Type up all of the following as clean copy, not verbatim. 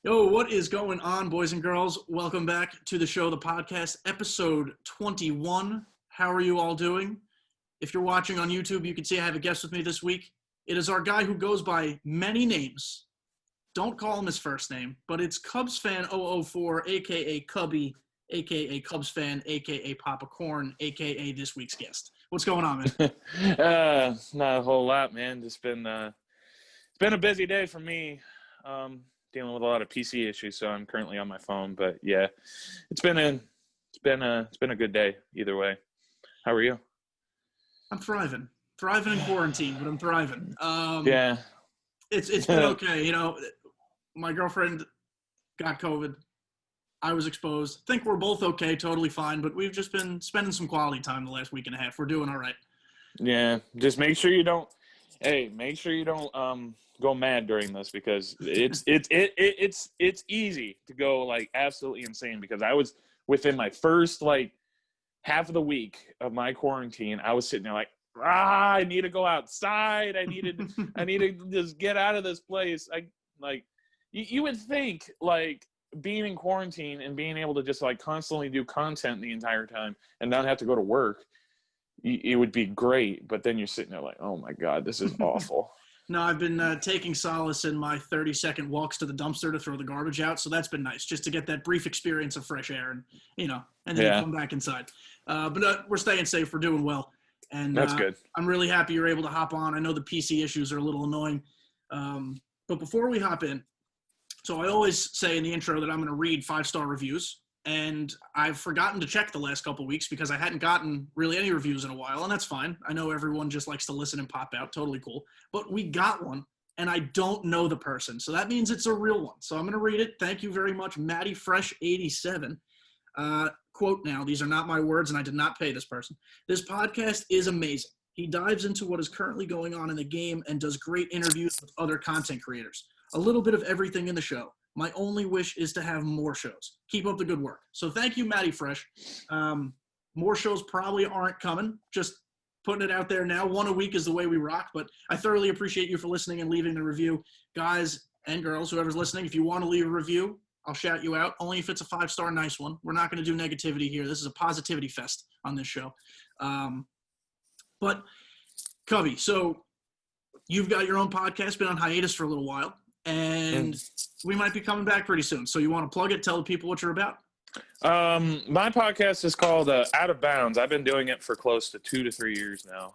Yo, what is going on, boys and girls? Welcome back to the show, the podcast, episode 21. How are you all doing? If you're watching on YouTube, you can see I have a guest with me this week. It is our guy who goes by many names. Don't call him his first name, but it's Cubsfan004, a.k.a. Cubby, a.k.a. Cubs fan, a.k.a. Papa Corn, a.k.a. this week's guest. What's going on, man? Not a whole lot, man. Just been it's been a busy day for me. Dealing with a lot of PC issues, so I'm currently on my phone. But yeah, it's been a good day either way. How are you? I'm thriving in quarantine, but I'm thriving. Yeah, It's been okay. You know, my girlfriend got COVID. I was exposed. Think we're both okay, totally fine, but we've just been spending some quality time the last week and a half. We're doing all right. yeah. Just make sure you don't. Hey, make sure you don't go mad during this because it's easy to go like absolutely insane because I was within my first like half of the week of my quarantine, I was sitting there like, I need to go outside. I need to just get out of this place. You would think like being in quarantine and being able to just like constantly do content the entire time and not have to go to work, it would be great. But then you're sitting there like, oh my God, this is awful. No, I've been taking solace in my 30-second walks to the dumpster to throw the garbage out, so that's been nice, just to get that brief experience of fresh air and then you come back inside. But we're staying safe. We're doing well. And That's good. I'm really happy you're able to hop on. I know the PC issues are a little annoying. But before we hop in, so I always say in the intro that I'm going to read 5-star reviews. And I've forgotten to check the last couple of weeks because I hadn't gotten really any reviews in a while, and that's fine. I know everyone just likes to listen and pop out. Totally cool. But we got one, and I don't know the person. So that means it's a real one. So I'm going to read it. Thank you very much, Matty Fresh 87. Quote now, these are not my words, and I did not pay this person. This podcast is amazing. He dives into what is currently going on in the game and does great interviews with other content creators. A little bit of everything in the show. My only wish is to have more shows. Keep up the good work. So thank you, Matty Fresh. More shows probably aren't coming. Just putting it out there now. One a week is the way we rock, but I thoroughly appreciate you for listening and leaving the review. Guys and girls, whoever's listening, if you want to leave a review, I'll shout you out. Only if it's a 5-star nice one. We're not going to do negativity here. This is a positivity fest on this show. But, Covey, so you've got your own podcast, been on hiatus for a little while. And we might be coming back pretty soon. So you want to plug it, tell the people what you're about? My podcast is called Out of Bounds. I've been doing it for close to 2 to 3 years now.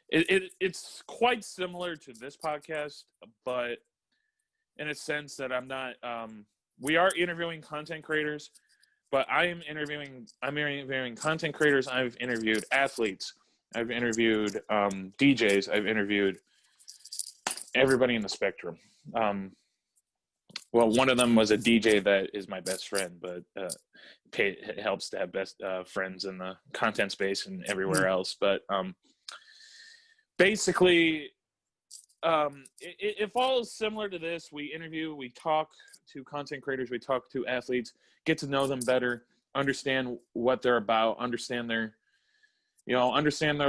It's quite similar to this podcast, but in a sense that I'm not we are interviewing content creators, but I'm interviewing content creators. I've interviewed athletes. I've interviewed DJs. I've interviewed everybody in the spectrum. Well, one of them was a DJ that is my best friend, but it helps to have best friends in the content space and everywhere else. But basically, it follows similar to this. We interview, we talk to content creators, we talk to athletes, get to know them better, understand what they're about, understand their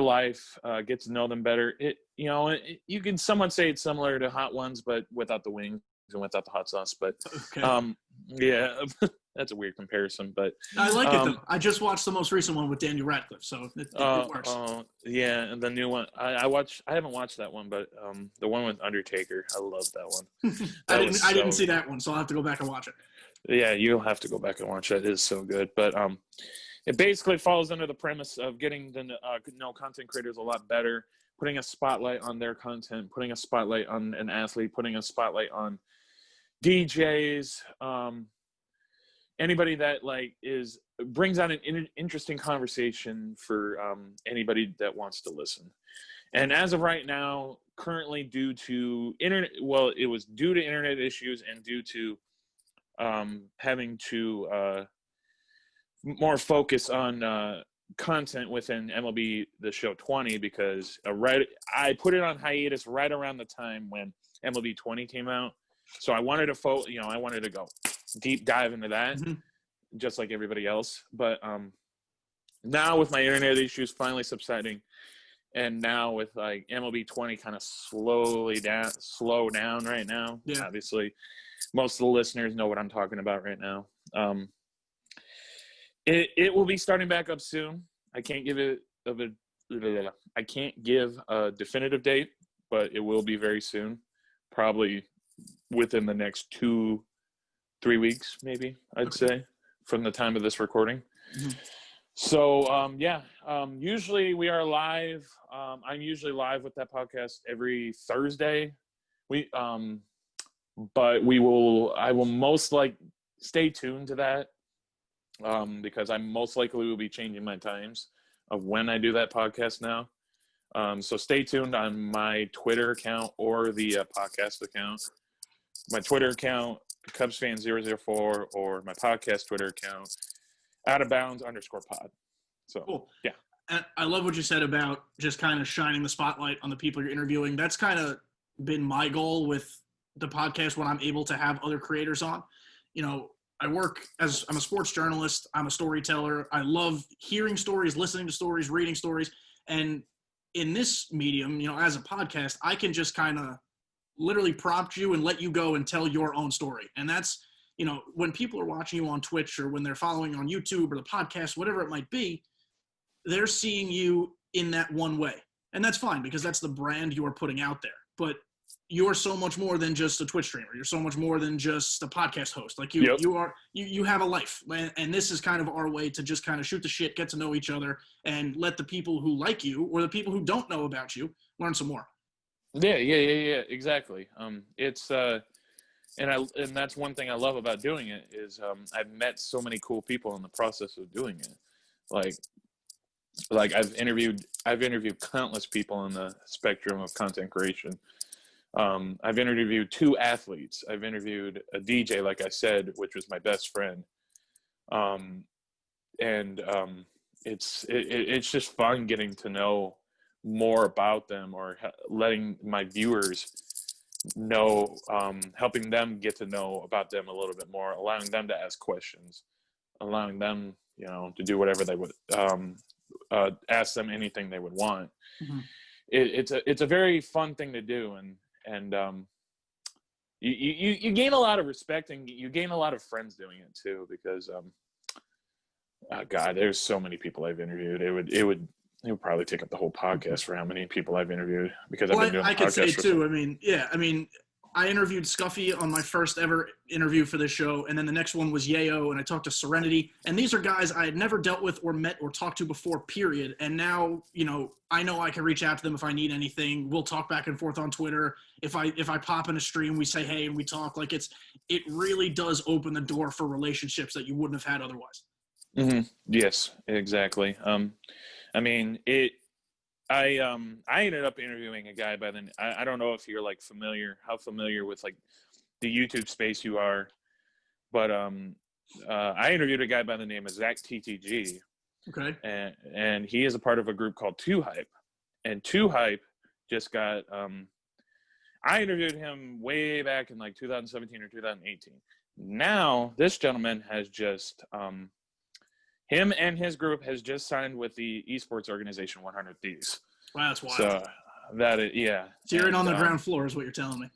life, get to know them better. You can somewhat say it's similar to Hot Ones, but without the wings and without the hot sauce. But okay. Yeah, that's a weird comparison, but I like it though. I just watched the most recent one with Daniel Radcliff, so it works. Yeah, and the new one I haven't watched that one, but the one with Undertaker, I love that one. I didn't see that one, so I'll have to go back and watch it. Yeah, you'll have to go back and watch it. It is so good. But it basically falls under the premise of getting to know content creators a lot better, putting a spotlight on their content, putting a spotlight on an athlete, putting a spotlight on DJs, anybody that brings out an interesting conversation for anybody that wants to listen. And as of right now, currently due to it was due to internet issues and due to having to more focus on content within MLB The Show 20 because I put it on hiatus right around the time when MLB 20 came out. So I wanted to I wanted to go deep dive into that, just like everybody else. But now with my internet issues finally subsiding, And now with like MLB 20 kind of slow down right now. Yeah. Obviously, most of the listeners know what I'm talking about right now. It will be starting back up soon. I can't give a definitive date, but it will be very soon. Probably within the next 2-3 weeks, maybe, I'd say, from the time of this recording. Mm-hmm. So, usually we are live. I'm usually live with that podcast every Thursday. But I will most likely stay tuned to that, because I most likely will be changing my times of when I do that podcast now. So stay tuned on my Twitter account or the podcast account. My Twitter account, Cubsfan004, or my podcast Twitter account, OutofBounds_pod. So, cool. Yeah. And I love what you said about just kind of shining the spotlight on the people you're interviewing. That's kind of been my goal with the podcast when I'm able to have other creators on. You know, I'm a sports journalist. I'm a storyteller. I love hearing stories, listening to stories, reading stories. And in this medium, you know, as a podcast, I can just kind of literally prompt you and let you go and tell your own story. And that's, you know, when people are watching you on Twitch or when they're following on YouTube or the podcast, whatever it might be, they're seeing you in that one way. And that's fine because that's the brand you are putting out there. But you're so much more than just a Twitch streamer. You're so much more than just a podcast host. Like you have a life. And this is kind of our way to just kind of shoot the shit, get to know each other, and let the people who like you or the people who don't know about you learn some more. Yeah, exactly. It's and that's one thing I love about doing it is I've met so many cool people in the process of doing it. Like I've interviewed countless people in the spectrum of content creation. I've interviewed 2 athletes. I've interviewed a DJ, like I said, which was my best friend. It's just fun getting to know more about them, or letting my viewers know, helping them get to know about them a little bit more, allowing them to ask questions, allowing them, you know, to do whatever they would, ask them anything they would want. Mm-hmm. It's a very fun thing to do, and you gain a lot of respect, and you gain a lot of friends doing it too, because God, there's so many people I've interviewed. It would probably take up the whole podcast for how many people I've interviewed, because I've been doing I could say podcasts too. I interviewed Scuffy on my first ever interview for this show, and then the next one was Yayo, and I talked to Serenity, and these are guys I had never dealt with or met or talked to before, period. And now, you know I can reach out to them if I need anything. We'll talk back and forth on Twitter. If I pop in a stream, we say hey and we talk. Like it really does open the door for relationships that you wouldn't have had otherwise. Mm-hmm. Yes, exactly. I ended up interviewing a guy by the I don't know if you're like how familiar with like the YouTube space you are, but I interviewed a guy by the name of Zach TTG. Okay. And he is a part of a group called 2Hype, and 2Hype just got I interviewed him way back in like 2017 or 2018. Now this gentleman has just him and his group has just signed with the esports organization 100 Thieves. Wow, that's wild. So that is, yeah. So you're in on the ground floor is what you're telling me.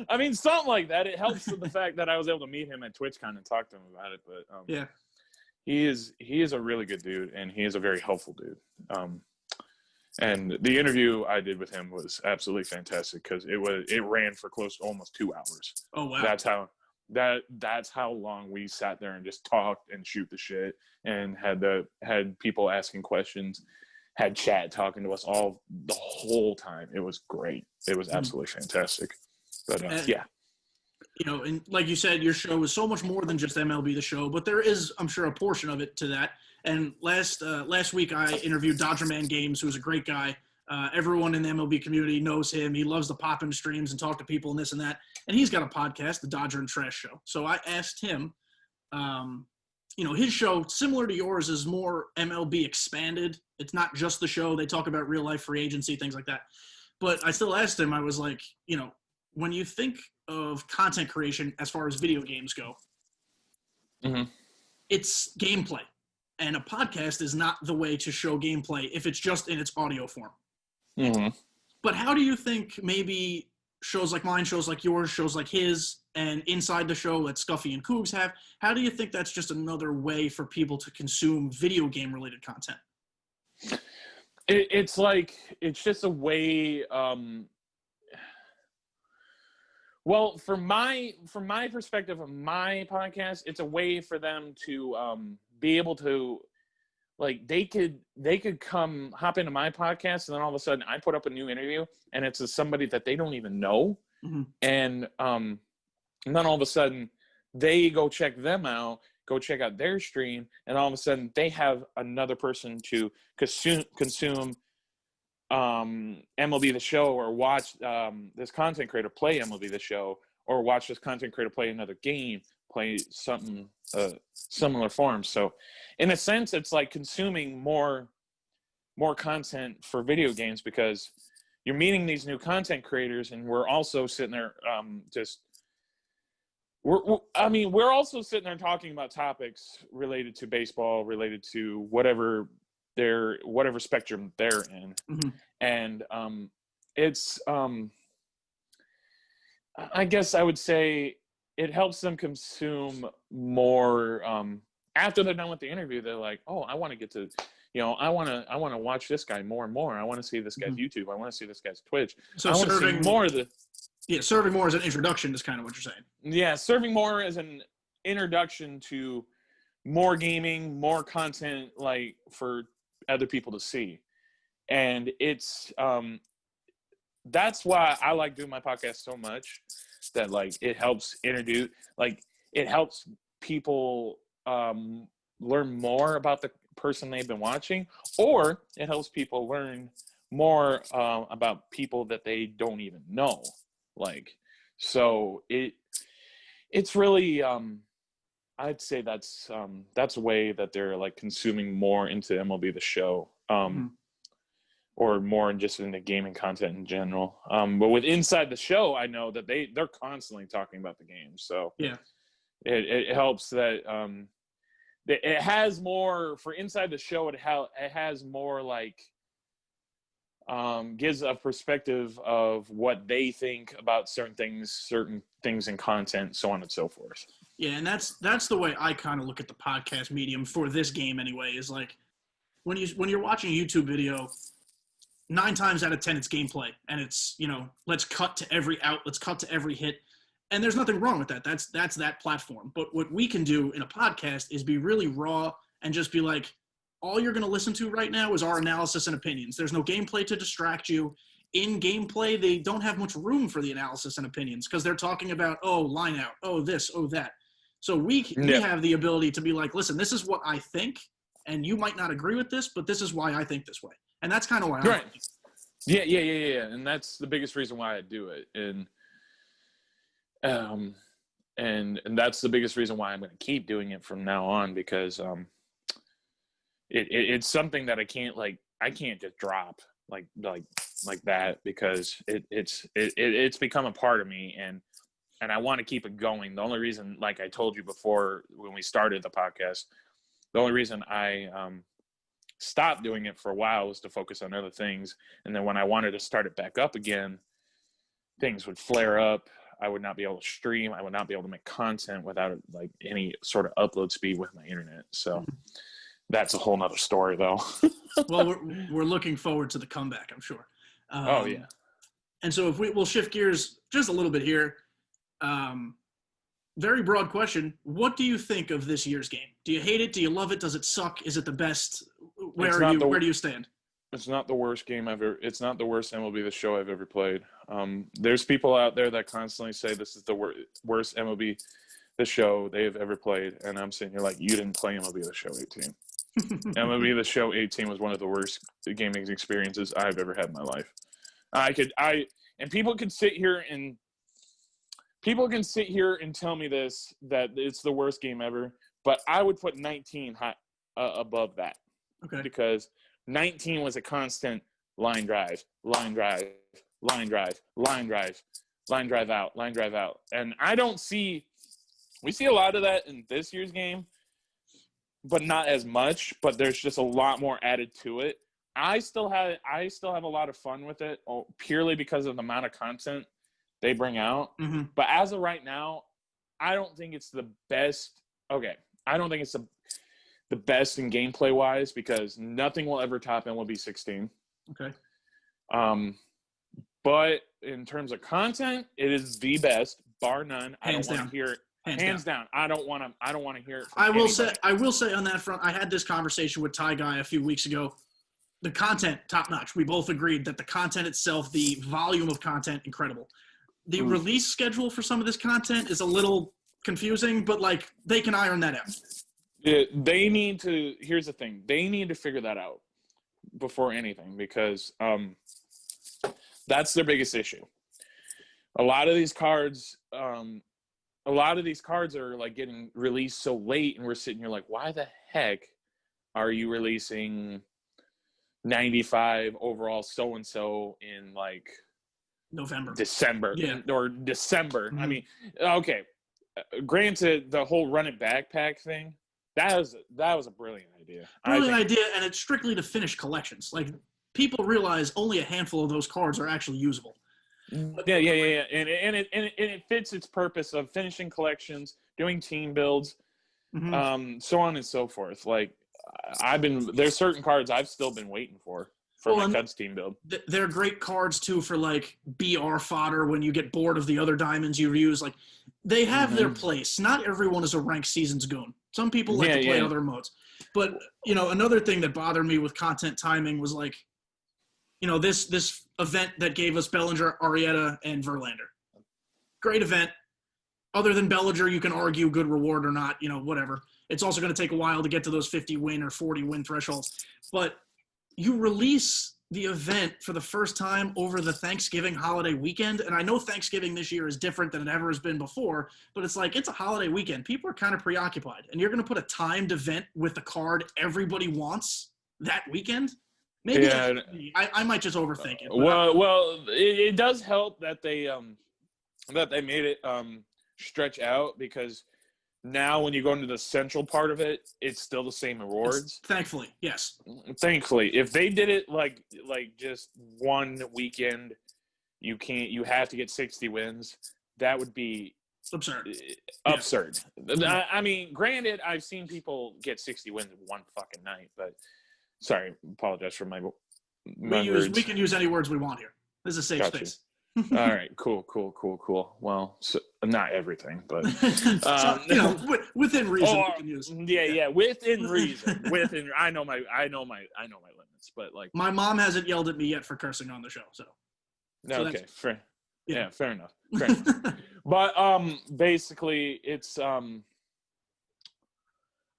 I mean, something like that. It helps with the fact that I was able to meet him at TwitchCon and talk to him about it. But yeah, he is a really good dude, and he is a very helpful dude. And the interview I did with him was absolutely fantastic because it ran for close to almost 2 hours. Oh wow. That's how long we sat there and just talked and shoot the shit, and had people asking questions, had chat talking to us all the whole time. It was great. It was absolutely fantastic. But yeah. You know, and like you said, your show is so much more than just MLB The Show, but there is, I'm sure, a portion of it to that. And last week I interviewed Dodger Man Games, who's a great guy. Everyone in the MLB community knows him. He loves to pop in streams and talk to people and this and that. And he's got a podcast, the Dodger and Trash Show. So I asked him, his show, similar to yours, is more MLB expanded. It's not just the show. They talk about real life free agency, things like that. But I still asked him, I was like, when you think of content creation as far as video games go, mm-hmm. it's gameplay. and a podcast is not the way to show gameplay if it's just in its audio form. Mm-hmm. But how do you think maybe shows like mine, shows like yours, shows like his, and Inside the Show that Scuffy and Cougs have, how do you think that's just another way for people to consume video game related content? It's like, it's just a way, well, from my perspective of my podcast, it's a way for them to be able to, like, they could come hop into my podcast, and then all of a sudden I put up a new interview and it's with somebody that they don't even know. Mm-hmm. And then all of a sudden they go check them out, go check out their stream, and all of a sudden they have another person to consume MLB The Show, or watch this content creator play MLB The Show, or watch this content creator play another game, play something similar form. So in a sense, it's like consuming more content for video games, because you're meeting these new content creators, and we're also sitting there we're also sitting there talking about topics related to baseball, related to whatever spectrum they're in. Mm-hmm. And it's I guess I would say it helps them consume more. After they're done with the interview, they're like, oh, I want to get to, I want to watch this guy more and more. I want to see this guy's YouTube. I want to see this guy's Twitch. So I want to see more of the. Yeah, serving more as an introduction is kind of what you're saying. Yeah, serving more as an introduction to more gaming, more content, like, for other people to see. And it's that's why I like doing my podcast so much, that, like, it helps introduce, like, it helps people learn more about the person they've been watching, or it helps people learn more about people that they don't even know. Like, so it's really I'd say that's a way that they're, like, consuming more into MLB The Show, or more just into gaming content in general. But with Inside the Show, I know that they're constantly talking about the game. So yeah, it helps that it has more for Inside the Show. It has more, like, gives a perspective of what they think about certain things in content, so on and so forth. Yeah, and that's the way I kind of look at the podcast medium for this game anyway, is like when you're watching a YouTube video, 9 times out of 10 it's gameplay, and it's, let's cut to every out, let's cut to every hit. And there's nothing wrong with that. That's that platform. But what we can do in a podcast is be really raw and just be like, all you're going to listen to right now is our analysis and opinions. There's no gameplay to distract you. In gameplay, they don't have much room for the analysis and opinions, because they're talking about, line out, this, that. So we have the ability to be like, listen, this is what I think, and you might not agree with this, but this is why I think this way. And that's kind of why I think it. Yeah. And that's the biggest reason why I do it. And that's the biggest reason why I'm going to keep doing it from now on, because it's something that I can't just drop like that, because it's become a part of me, and I want to keep it going. The only reason, like I told you before when we started the podcast, the only reason I stopped doing it for a while was to focus on other things. And then when I wanted to start it back up again, things would flare up. I would not be able to stream. I would not be able to make content without, like, any sort of upload speed with my internet. So that's a whole nother story, though. Well, we're looking forward to the comeback, I'm sure. Oh yeah. And so if we'll shift gears just a little bit here. Very broad question. What do you think of this year's game? Do you hate it? Do you love it? Does it suck? Is it the best? Where do you stand? It's not the worst game it's not the worst MLB The Show I've ever played. There's people out there that constantly say this is the worst MLB The Show they've ever played. And I'm sitting here like, you didn't play MLB The Show 18. MLB The Show 18 was one of the worst gaming experiences I've ever had in my life. And people can sit here and tell me this, that it's the worst game ever, but I would put 19 above that. Okay. Because 19 was a constant line drive out. And we see a lot of that in this year's game, but not as much. But there's just a lot more added to it. I still have a lot of fun with it, purely because of the amount of content they bring out. Mm-hmm. But as of right now, I don't think it's the best. Okay, I don't think it's the best in gameplay wise, because nothing will ever top MLB 16. Okay. But in terms of content, it is the best, bar none. I don't want to hear it. Hands down. I don't want to hear it. I will say on that front, I had this conversation with Ty Guy a few weeks ago. The content, top notch. We both agreed that the content itself, the volume of content, incredible. The release schedule for some of this content is a little confusing, but like they can iron that out. Yeah, they need to. Here's the thing: they need to figure that out before anything, because that's their biggest issue. A lot of these cards are like getting released so late, and we're sitting here like, why the heck are you releasing 95 overall so-and-so in like December? Or December. Mm-hmm. I mean, okay, granted, the whole run it backpack thing, that was a brilliant idea. And it's strictly to finish collections. Like, people realize only a handful of those cards are actually usable. Yeah. And it fits its purpose of finishing collections, doing team builds, so on and so forth. Like, there's certain cards I've still been waiting for my Cubs team build. They're great cards too for like BR fodder when you get bored of the other diamonds you use. Like, they have their place. Not everyone is a ranked seasons goon. Some people like to play other modes. But, another thing that bothered me with content timing was like, this event that gave us Bellinger, Arrieta, and Verlander. Great event. Other than Bellinger, you can argue good reward or not, whatever. It's also going to take a while to get to those 50 win or 40 win thresholds. But you release the event for the first time over the Thanksgiving holiday weekend. And I know Thanksgiving this year is different than it ever has been before, but it's like, it's a holiday weekend. People are kind of preoccupied. And you're going to put a timed event with the card everybody wants that weekend? Maybe I might just overthink it. Well, it does help that they made it stretch out, because now when you go into the central part of it, it's still the same rewards. Thankfully, yes. Thankfully, if they did it like just one weekend, you have to get 60 wins. That would be absurd. Yeah. I mean, granted, I've seen people get 60 wins in one fucking night, but. Sorry, apologize for my words. We can use any words we want here. This is a safe space. All right, cool. Well, not everything, but within reason, we can use. Yeah, within reason. I know my limits, but like, my mom hasn't yelled at me yet for cursing on the show, so. Okay, fair. Yeah, fair enough. But basically, it's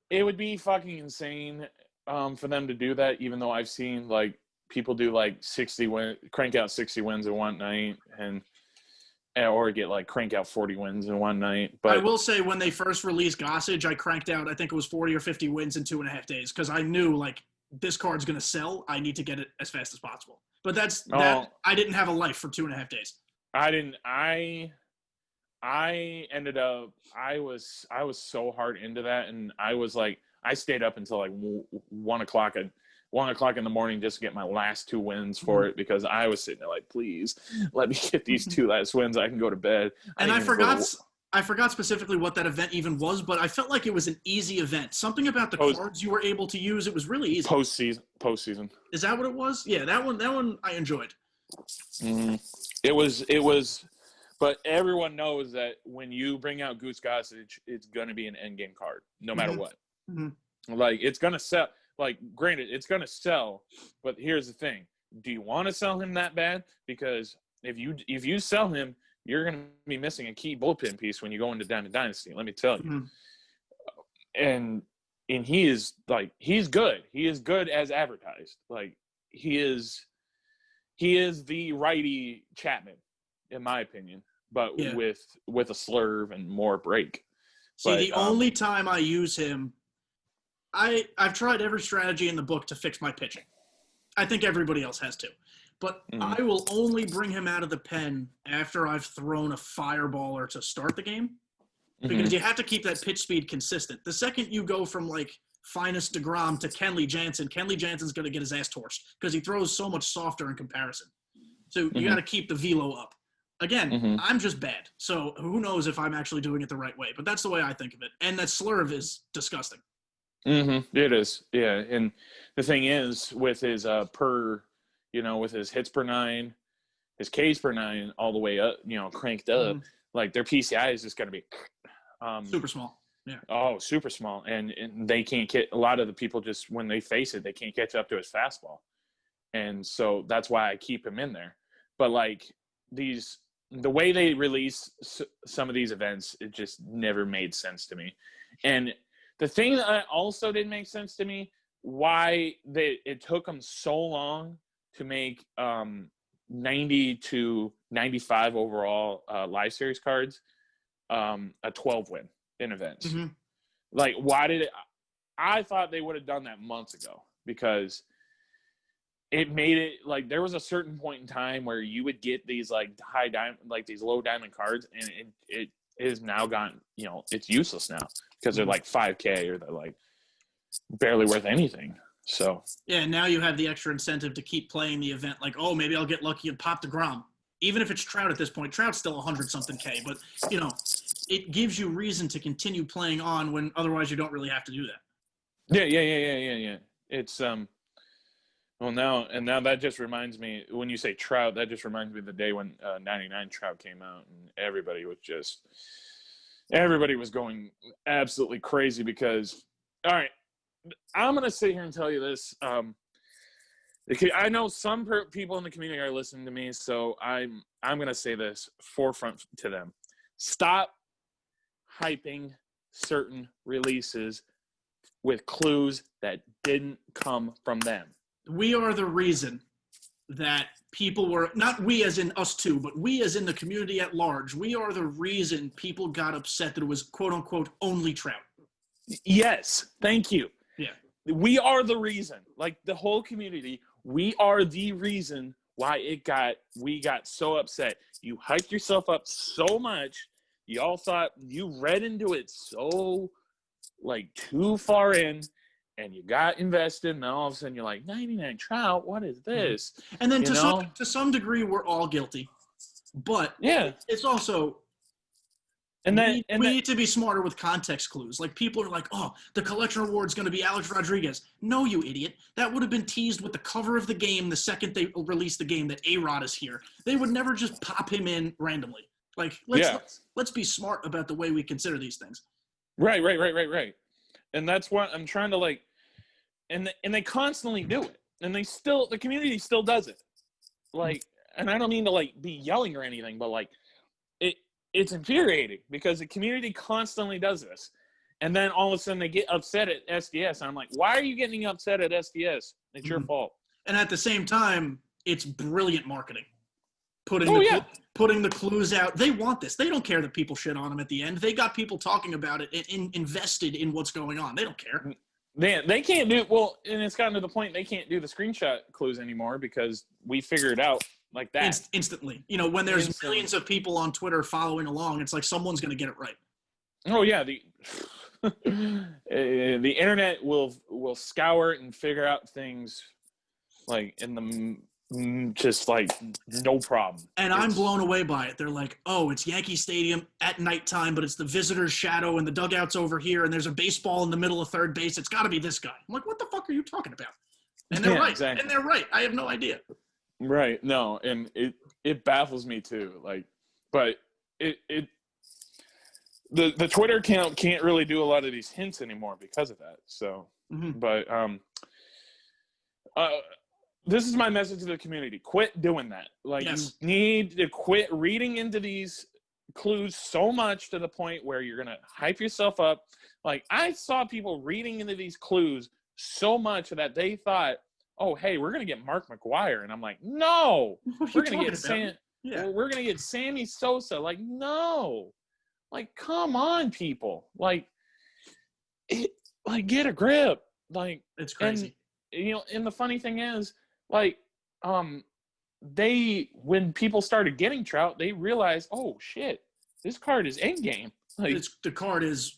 it would be fucking insane. For them to do that, even though I've seen like people do like crank out 60 wins in one night, or get like crank out 40 wins in one night. But I will say, when they first released Gossage, I cranked out, I think it was 40 or 50 wins in 2.5 days, because I knew like, this card's gonna sell. I need to get it as fast as possible. But I didn't have a life for 2.5 days. I didn't. I ended up. I was so hard into that, and I was like. I stayed up until like 1 o'clock in the morning just to get my last 2 wins for it, because I was sitting there like, please let me get these 2 last wins. I can go to bed. And I forgot specifically what that event even was, but I felt like it was an easy event. Something about the cards you were able to use. It was really easy. Postseason. Is that what it was? Yeah, that one I enjoyed. It was, but everyone knows that when you bring out Goose Gossage, it's going to be an endgame card, no matter what. Mm-hmm. Like, it's gonna sell. Like, granted, it's gonna sell, but here's the thing: do you want to sell him that bad? Because if you sell him, you're gonna be missing a key bullpen piece when you go into Diamond Dynasty. Let me tell you. Mm-hmm. And he is like, he's good. He is good as advertised. Like, he is the righty Chapman, in my opinion, but with a slurve and more break. See, the only time I use him. I've tried every strategy in the book to fix my pitching. I think everybody else has too. But I will only bring him out of the pen after I've thrown a fireballer to start the game, because you have to keep that pitch speed consistent. The second you go from like finest DeGrom to Kenley Jansen, Kenley Jansen's going to get his ass torched because he throws so much softer in comparison. So you got to keep the velo up. Again, I'm just bad. So who knows if I'm actually doing it the right way. But that's the way I think of it. And that slurve is disgusting. It is. Yeah. And the thing is, with his with his hits per nine, his Ks per nine, all the way up, cranked up, like their PCI is just going to be super small. Yeah. Oh, super small. And they can't get, a lot of the people just, when they face it, they can't catch up to his fastball. And so that's why I keep him in there. But like the way they release some of these events, it just never made sense to me. And the thing that also didn't make sense to me, why it took them so long to make 90 to 95 overall live series cards a 12 win in events. Like, why did it? I thought they would have done that months ago, because it made it like there was a certain point in time where you would get these like high diamond, like these low diamond cards, and it is now gone, it's useless now because they're like 5K or they're like barely worth anything. So yeah, now you have the extra incentive to keep playing the event. Like, oh, maybe I'll get lucky and pop DeGrom. Even if it's Trout at this point, Trout's still 100-something K, but it gives you reason to continue playing on when otherwise you don't really have to do that. Yeah. It's well, now that just reminds me, when you say Trout, that just reminds me of the day when 99 Trout came out, and everybody was going absolutely crazy because, all right, I'm going to sit here and tell you this. I know some people in the community are listening to me, so I'm going to say this forefront to them. Stop hyping certain releases with clues that didn't come from them. We are the reason that people were, not we as in us two, but we as in the community at large, we are the reason people got upset that it was quote unquote only Trout. Yes, thank you. Yeah. We are the reason, like the whole community, we are the reason why we got so upset. You hyped yourself up so much. You all thought, you read into it so like too far in, and you got invested, and then all of a sudden you're like, 99 Trout, what is this? And then to some degree, we're all guilty. But yeah, it's also, we need to be smarter with context clues. Like, people are like, oh, the collection award is going to be Alex Rodriguez. No, you idiot. That would have been teased with the cover of the game the second they released the game that A-Rod is here. They would never just pop him in randomly. Like, let's be smart about the way we consider these things. Right. And that's what I'm trying to like, and they constantly do it, and the community still does it. Like, and I don't mean to like be yelling or anything, but like it's infuriating because the community constantly does this. And then all of a sudden they get upset at SDS. And I'm like, why are you getting upset at SDS? It's your fault. And at the same time, it's brilliant marketing. Putting the clues out. They want this. They don't care that people shit on them at the end. They got people talking about it and invested in what's going on. They don't care. They can't do, well, and it's gotten to the point they can't do the screenshot clues anymore because we figured it out like that. Instantly. When there's millions of people on Twitter following along, it's like someone's going to get it right. Oh, yeah. The internet will scour and figure out things like in the just like no problem. And I'm blown away by it. They're like, oh, it's Yankee Stadium at nighttime, but it's the visitor's shadow and the dugout's over here and there's a baseball in the middle of third base. It's got to be this guy. I'm like, what the fuck are you talking about? And they're right. Exactly. And they're right. I have no idea. Right. No, and it baffles me too. Like, but the Twitter account can't really do a lot of these hints anymore because of that. So, but this is my message to the community. Quit doing that. Like, you need to quit reading into these clues so much to the point where you're going to hype yourself up. Like, I saw people reading into these clues so much that they thought, oh, hey, we're going to get Mark McGwire. And I'm like, no, we're going to get we're going to get Sammy Sosa. Like, no. Like, come on, people. Like, get a grip. Like, it's crazy. And the funny thing is, like, when people started getting Trout, they realized, oh shit, this card is endgame. Like, the card is,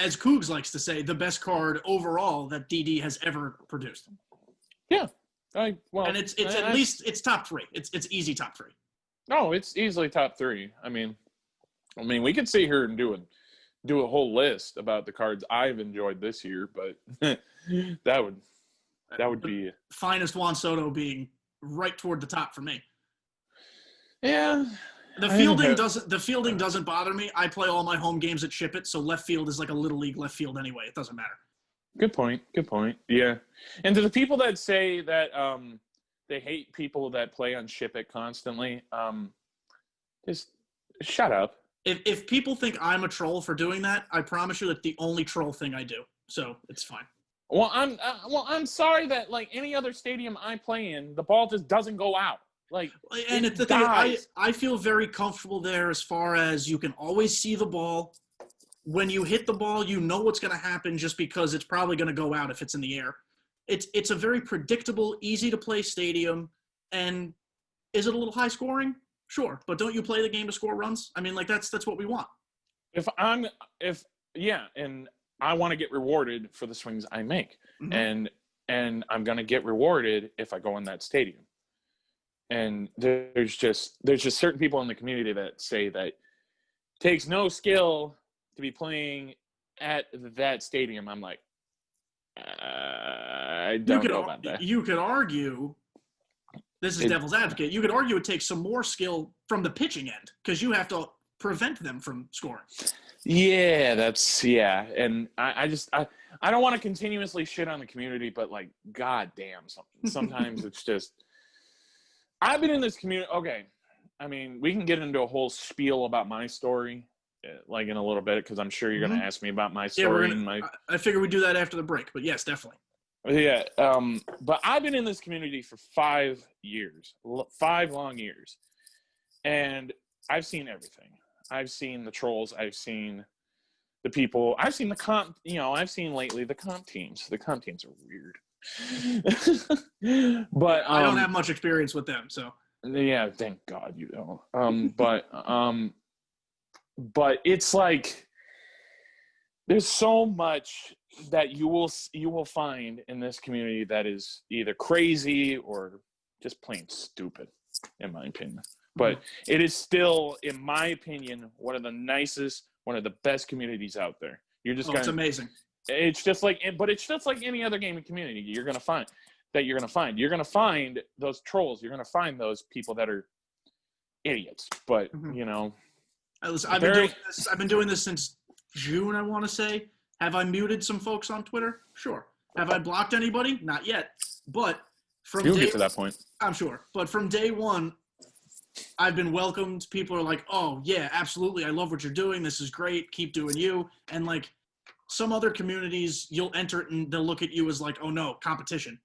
as Cougs likes to say, the best card overall that DD has ever produced. Yeah. And it's at least it's top 3. It's easy top 3. No, it's easily top 3. I mean, we could sit here and do a whole list about the cards I've enjoyed this year, but that would be finest Juan Soto being right toward the top for me. Yeah. The fielding doesn't bother me. I play all my home games at Ship It, so left field is like a little league left field anyway. It doesn't matter. Good point. Yeah. And to the people that say that they hate people that play on Ship It constantly, just shut up. If people think I'm a troll for doing that, I promise you that's the only troll thing I do. So it's fine. Well, I'm sorry that like any other stadium I play in, the ball just doesn't go out. Like, and it's the thing, I feel very comfortable there as far as you can always see the ball. When you hit the ball, you know what's going to happen just because it's probably going to go out if it's in the air. It's a very predictable, easy to play stadium. And is it a little high scoring? Sure, but don't you play the game to score runs? I mean, like that's what we want. And I want to get rewarded for the swings I make, and I'm going to get rewarded if I go in that stadium. And there's just certain people in the community that say that it takes no skill to be playing at that stadium. I'm like, I don't know about that. You could argue. This is devil's advocate. You could argue it takes some more skill from the pitching end because you have to prevent them from scoring. Yeah, and I don't want to continuously shit on the community, but like, goddamn, sometimes it's just. I've been in this community. Okay, I mean, we can get into a whole spiel about my story, like in a little bit, because I'm sure you're going to ask me about my story. Yeah, I figure we do that after the break, but yes, definitely. Yeah, but I've been in this community for 5 years, 5 long years, and I've seen everything. I've seen the trolls. I've seen the people. I've seen the comp. I've seen lately the comp teams. The comp teams are weird. But I don't have much experience with them, so yeah, thank God you don't. But it's like there's so much that you will find in this community that is either crazy or just plain stupid, in my opinion. But it is still, in my opinion, one of the nicest, one of the best communities out there. You're just it's amazing. It's just like any other gaming community you're gonna find. You're gonna find those trolls. You're gonna find those people that are idiots. But I've been doing this since June, I want to say. Have I muted some folks on Twitter? Sure. Have I blocked anybody? Not yet. But you'll get to that point. I'm sure. But from day one, I've been welcomed. People are like, oh, yeah, absolutely. I love what you're doing. This is great. Keep doing you. And, like, some other communities, you'll enter it and they'll look at you as like, oh, no, competition.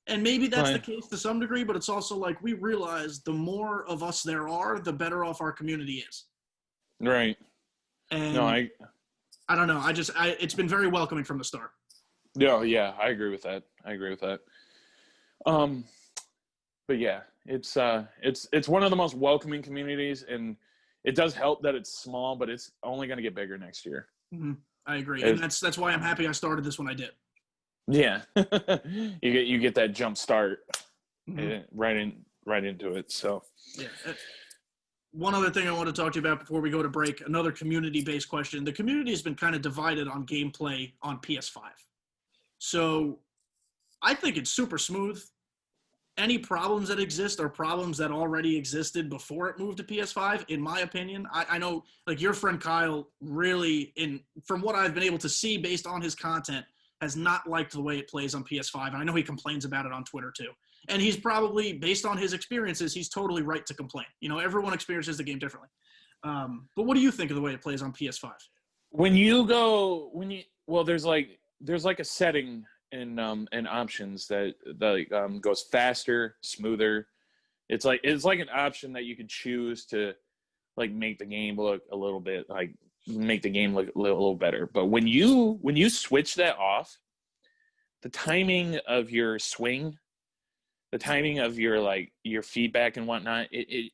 And maybe that's the case to some degree, but it's also like we realize the more of us there are, the better off our community is. Right. And no, I don't know. It's been very welcoming from the start. Yeah, I agree with that. But yeah, it's one of the most welcoming communities, and it does help that it's small, but it's only going to get bigger next year. Mm-hmm. I agree, and that's why I'm happy I started this when I did. Yeah, you get that jump start right into it. So yeah. One other thing I want to talk to you about before we go to break, another community-based question. The community has been kind of divided on gameplay on PS5. So I think it's super smooth. Any problems that exist are problems that already existed before it moved to PS5, in my opinion. I know, like, your friend Kyle really, from what I've been able to see based on his content, has not liked the way it plays on PS5. And I know he complains about it on Twitter, too. And he's probably, based on his experiences, he's totally right to complain. Everyone experiences the game differently. But what do you think of the way it plays on PS5? There's like a setting in options that goes faster, smoother. It's like an option that you could choose to like make the game look a little bit like make the game look a little better. But when you switch that off, the timing of your swing, the timing of your feedback and whatnot, it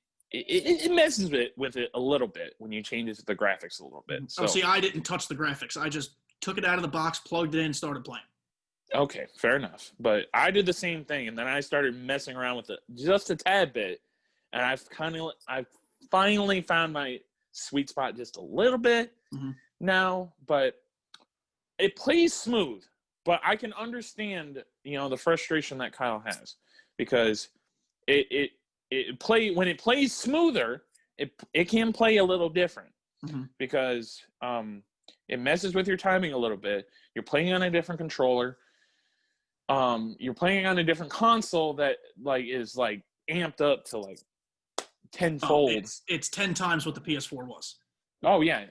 messes with it a little bit when you change it to the graphics a little bit. So see, I didn't touch the graphics. I just took it out of the box, plugged it in, started playing. Okay, fair enough. But I did the same thing, and then I started messing around with it just a tad bit, and I've finally found my sweet spot just a little bit now. But it plays smooth. But I can understand, the frustration that Kyle has, because when it plays smoother, it can play a little different because it messes with your timing a little bit. You're playing on a different controller. You're playing on a different console that is amped up to tenfold. It's 10 times what the PS4 was. Oh yeah,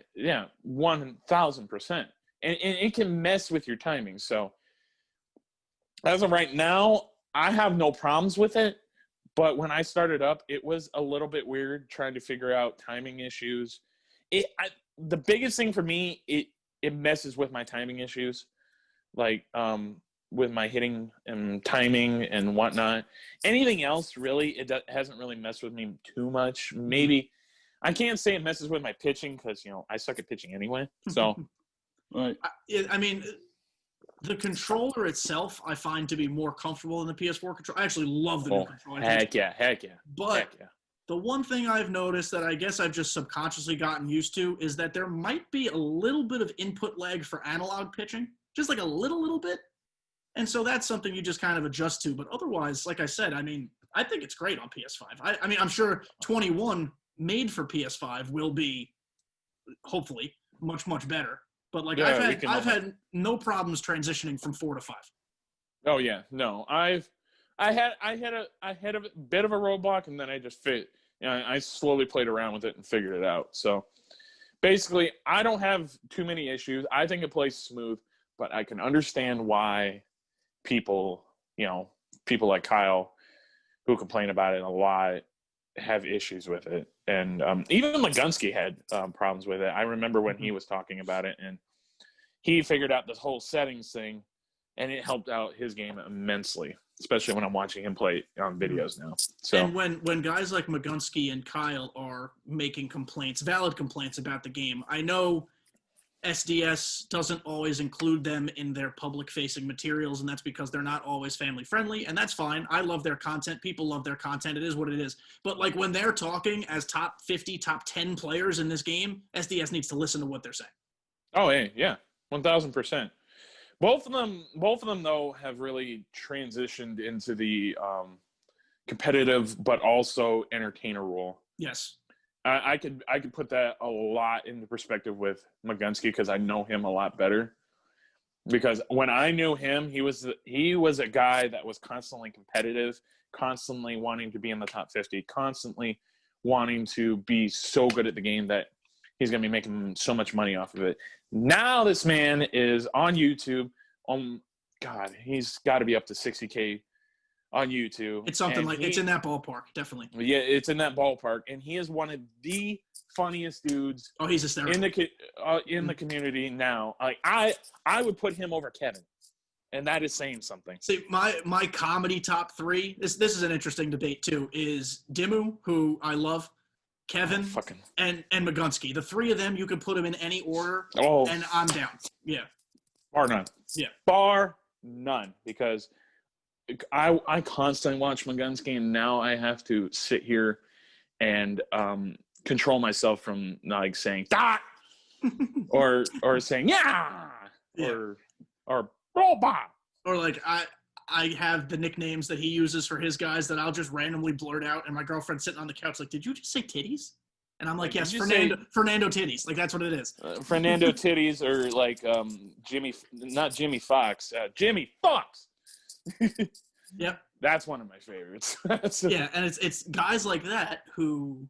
1,000%, and it can mess with your timing. So as of right now, I have no problems with it. But when I started up, it was a little bit weird trying to figure out timing issues. The biggest thing for me, it messes with my timing issues, with my hitting and timing and whatnot. Anything else, really, hasn't really messed with me too much. Maybe I can't say it messes with my pitching because I suck at pitching anyway. So, right. I mean, the controller itself, I find to be more comfortable than the PS4 controller. I actually love the new controller. Heck yeah. But the one thing I've noticed that I guess I've just subconsciously gotten used to is that there might be a little bit of input lag for analog pitching, just a little bit. And so that's something you just kind of adjust to. But otherwise, like I said, I mean, I think it's great on PS5. I mean, I'm sure 21 made for PS5 will be, hopefully, much, much better. But I've had no problems transitioning from 4 to 5. Oh yeah, no, I had a bit of a roadblock, and then I just I slowly played around with it and figured it out. So basically, I don't have too many issues. I think it plays smooth, but I can understand why people like Kyle, who complain about it a lot, have issues with it. And even Magunsky had problems with it. I remember when he was talking about it, and he figured out this whole settings thing, and it helped out his game immensely, especially when I'm watching him play on videos now. So, and when guys like Magunsky and Kyle are making valid complaints about the game, I know SDS doesn't always include them in their public-facing materials, and that's because they're not always family-friendly, and that's fine. I love their content. People love their content. It is what it is. But, when they're talking as top 50, top 10 players in this game, SDS needs to listen to what they're saying. Oh, hey, yeah, 1,000%. Both of them, though, have really transitioned into the competitive but also entertainer role. Yes. I could put that a lot into perspective with Magunsky because I know him a lot better. Because when I knew him, he was a guy that was constantly competitive, constantly wanting to be in the top 50, constantly wanting to be so good at the game that he's going to be making so much money off of it. Now this man is on YouTube. God, he's got to be up to 60K on YouTube. It's something it's in that ballpark, definitely. Yeah, it's in that ballpark, and he is one of the funniest dudes. Oh, he's hysterical in the community now. I would put him over Kevin, and that is saying something. See, my comedy top 3. This is an interesting debate too. Is Dimmu, who I love, Kevin, and Magunsky. The 3 of them, you could put them in any order, and I'm down. Yeah, bar none. Yeah, bar none, because I constantly watch Magunsky, and now I have to sit here and control myself from saying "dot" or saying "yeah" or "robot." Or I have the nicknames that he uses for his guys that I'll just randomly blurt out, and my girlfriend's sitting on the couch did you just say titties? And I'm like, yes, Fernando Titties. That's what it is. Fernando Titties, or not Jimmy Fox, Jimmy Fox. Yep. That's one of my favorites. Yeah, and it's guys like that who,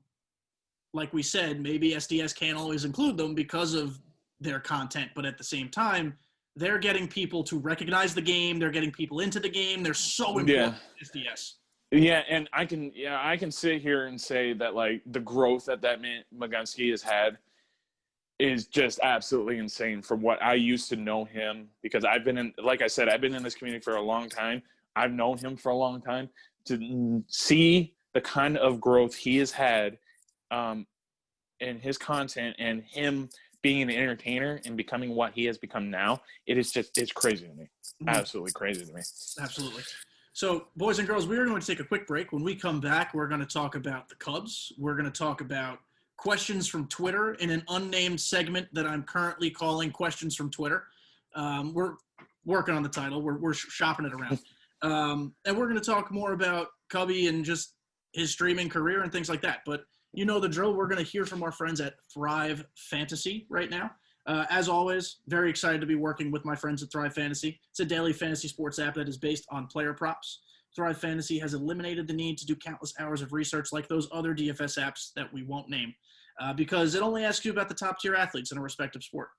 like we said, maybe SDS can't always include them because of their content, but at the same time, they're getting people to recognize the game. They're getting people into the game. They're so important to SDS. Yeah, and I can sit here and say that the growth that man Magunsky has had is just absolutely insane from what I used to know him, because I've been in this community for a long time. I've known him for a long time. To see the kind of growth he has had in his content, and him being an entertainer and becoming what he has become now, it's crazy to me. Absolutely crazy to me. Absolutely. So, boys and girls, we are going to take a quick break. When we come back, we're going to talk about the Cubs. We're going to talk about questions from Twitter in an unnamed segment that I'm currently calling Questions from Twitter. We're working on the title. We're shopping it around. And we're going to talk more about Cubby and just his streaming career and things like that. But you know the drill. We're going to hear from our friends at Thrive Fantasy right now. As always, very excited to be working with my friends at Thrive Fantasy. It's a daily fantasy sports app that is based on player props. Thrive Fantasy has eliminated the need to do countless hours of research like those other DFS apps that we won't name, because it only asks you about the top-tier athletes in a respective sport.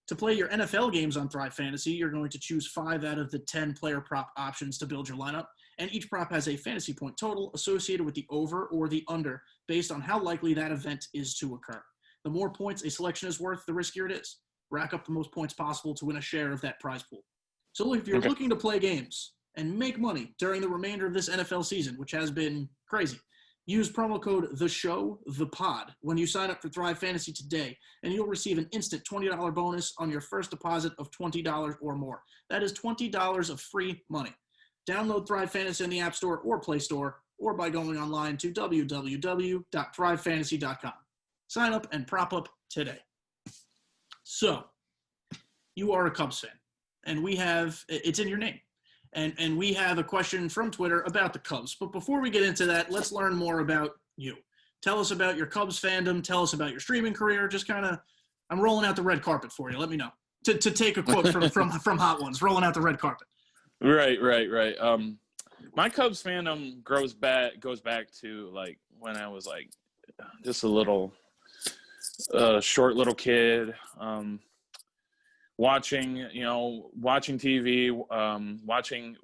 To play your NFL games on Thrive Fantasy, you're going to choose 5 out of the 10 player prop options to build your lineup, and each prop has a fantasy point total associated with the over or the under based on how likely that event is to occur. The more points a selection is worth, the riskier it is. Rack up the most points possible to win a share of that prize pool. So if you're looking to play games and make money during the remainder of this NFL season, which has been crazy, use promo code THESHOW, when you sign up for Thrive Fantasy today, and you'll receive an instant $20 bonus on your first deposit of $20 or more. That is $20 of free money. Download Thrive Fantasy in the App Store or Play Store, or by going online to www.thrivefantasy.com. Sign up and prop up today. So, you are a Cubs fan, and it's in your name. And we have a question from Twitter about the Cubs. But before we get into that, let's learn more about you. Tell us about your Cubs fandom. Tell us about your streaming career. Just kind of, I'm rolling out the red carpet for you. Let me know. To take a quote from Hot Ones, rolling out the red carpet. Right. My Cubs fandom goes back to like when I was like just a little short little kid, watching TV, watching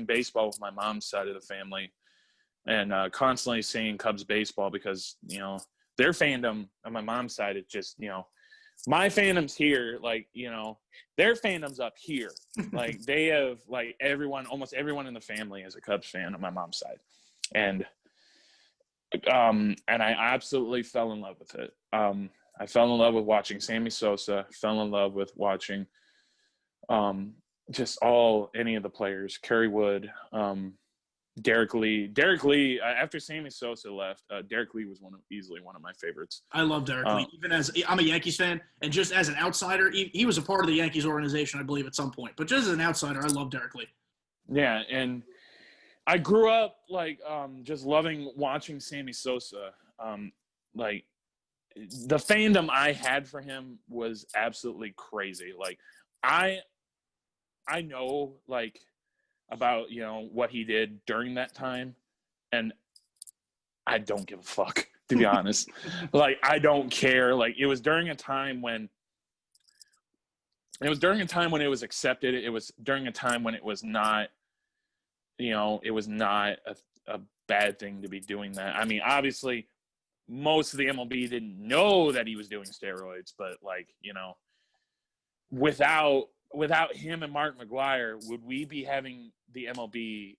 baseball with my mom's side of the family, and constantly seeing Cubs baseball because their fandom on my mom's side is just my fandom's here, like their fandom's up here. Like they have like almost everyone in the family is a Cubs fan on my mom's side, and I absolutely fell in love with it. I fell in love with watching Sammy Sosa, fell in love with watching just any of the players, Kerry Wood, Derek Lee. After Sammy Sosa left, Derek Lee was easily one of my favorites. I love Derek Lee. Even as I'm a Yankees fan, and just as an outsider, he was a part of the Yankees organization, I believe, at some point. But just as an outsider, I love Derek Lee. Yeah, and I grew up like just loving watching Sammy Sosa. Like the fandom I had for him was absolutely crazy. Like I know like about what he did during that time, and I don't give a fuck, to be honest. Like I don't care. Like it was during a time when it was accepted. It was during a time when it was not it was not a bad thing to be doing that. I mean, obviously, most of the MLB didn't know that he was doing steroids, but like, without him and Mark McGwire, would we be having the MLB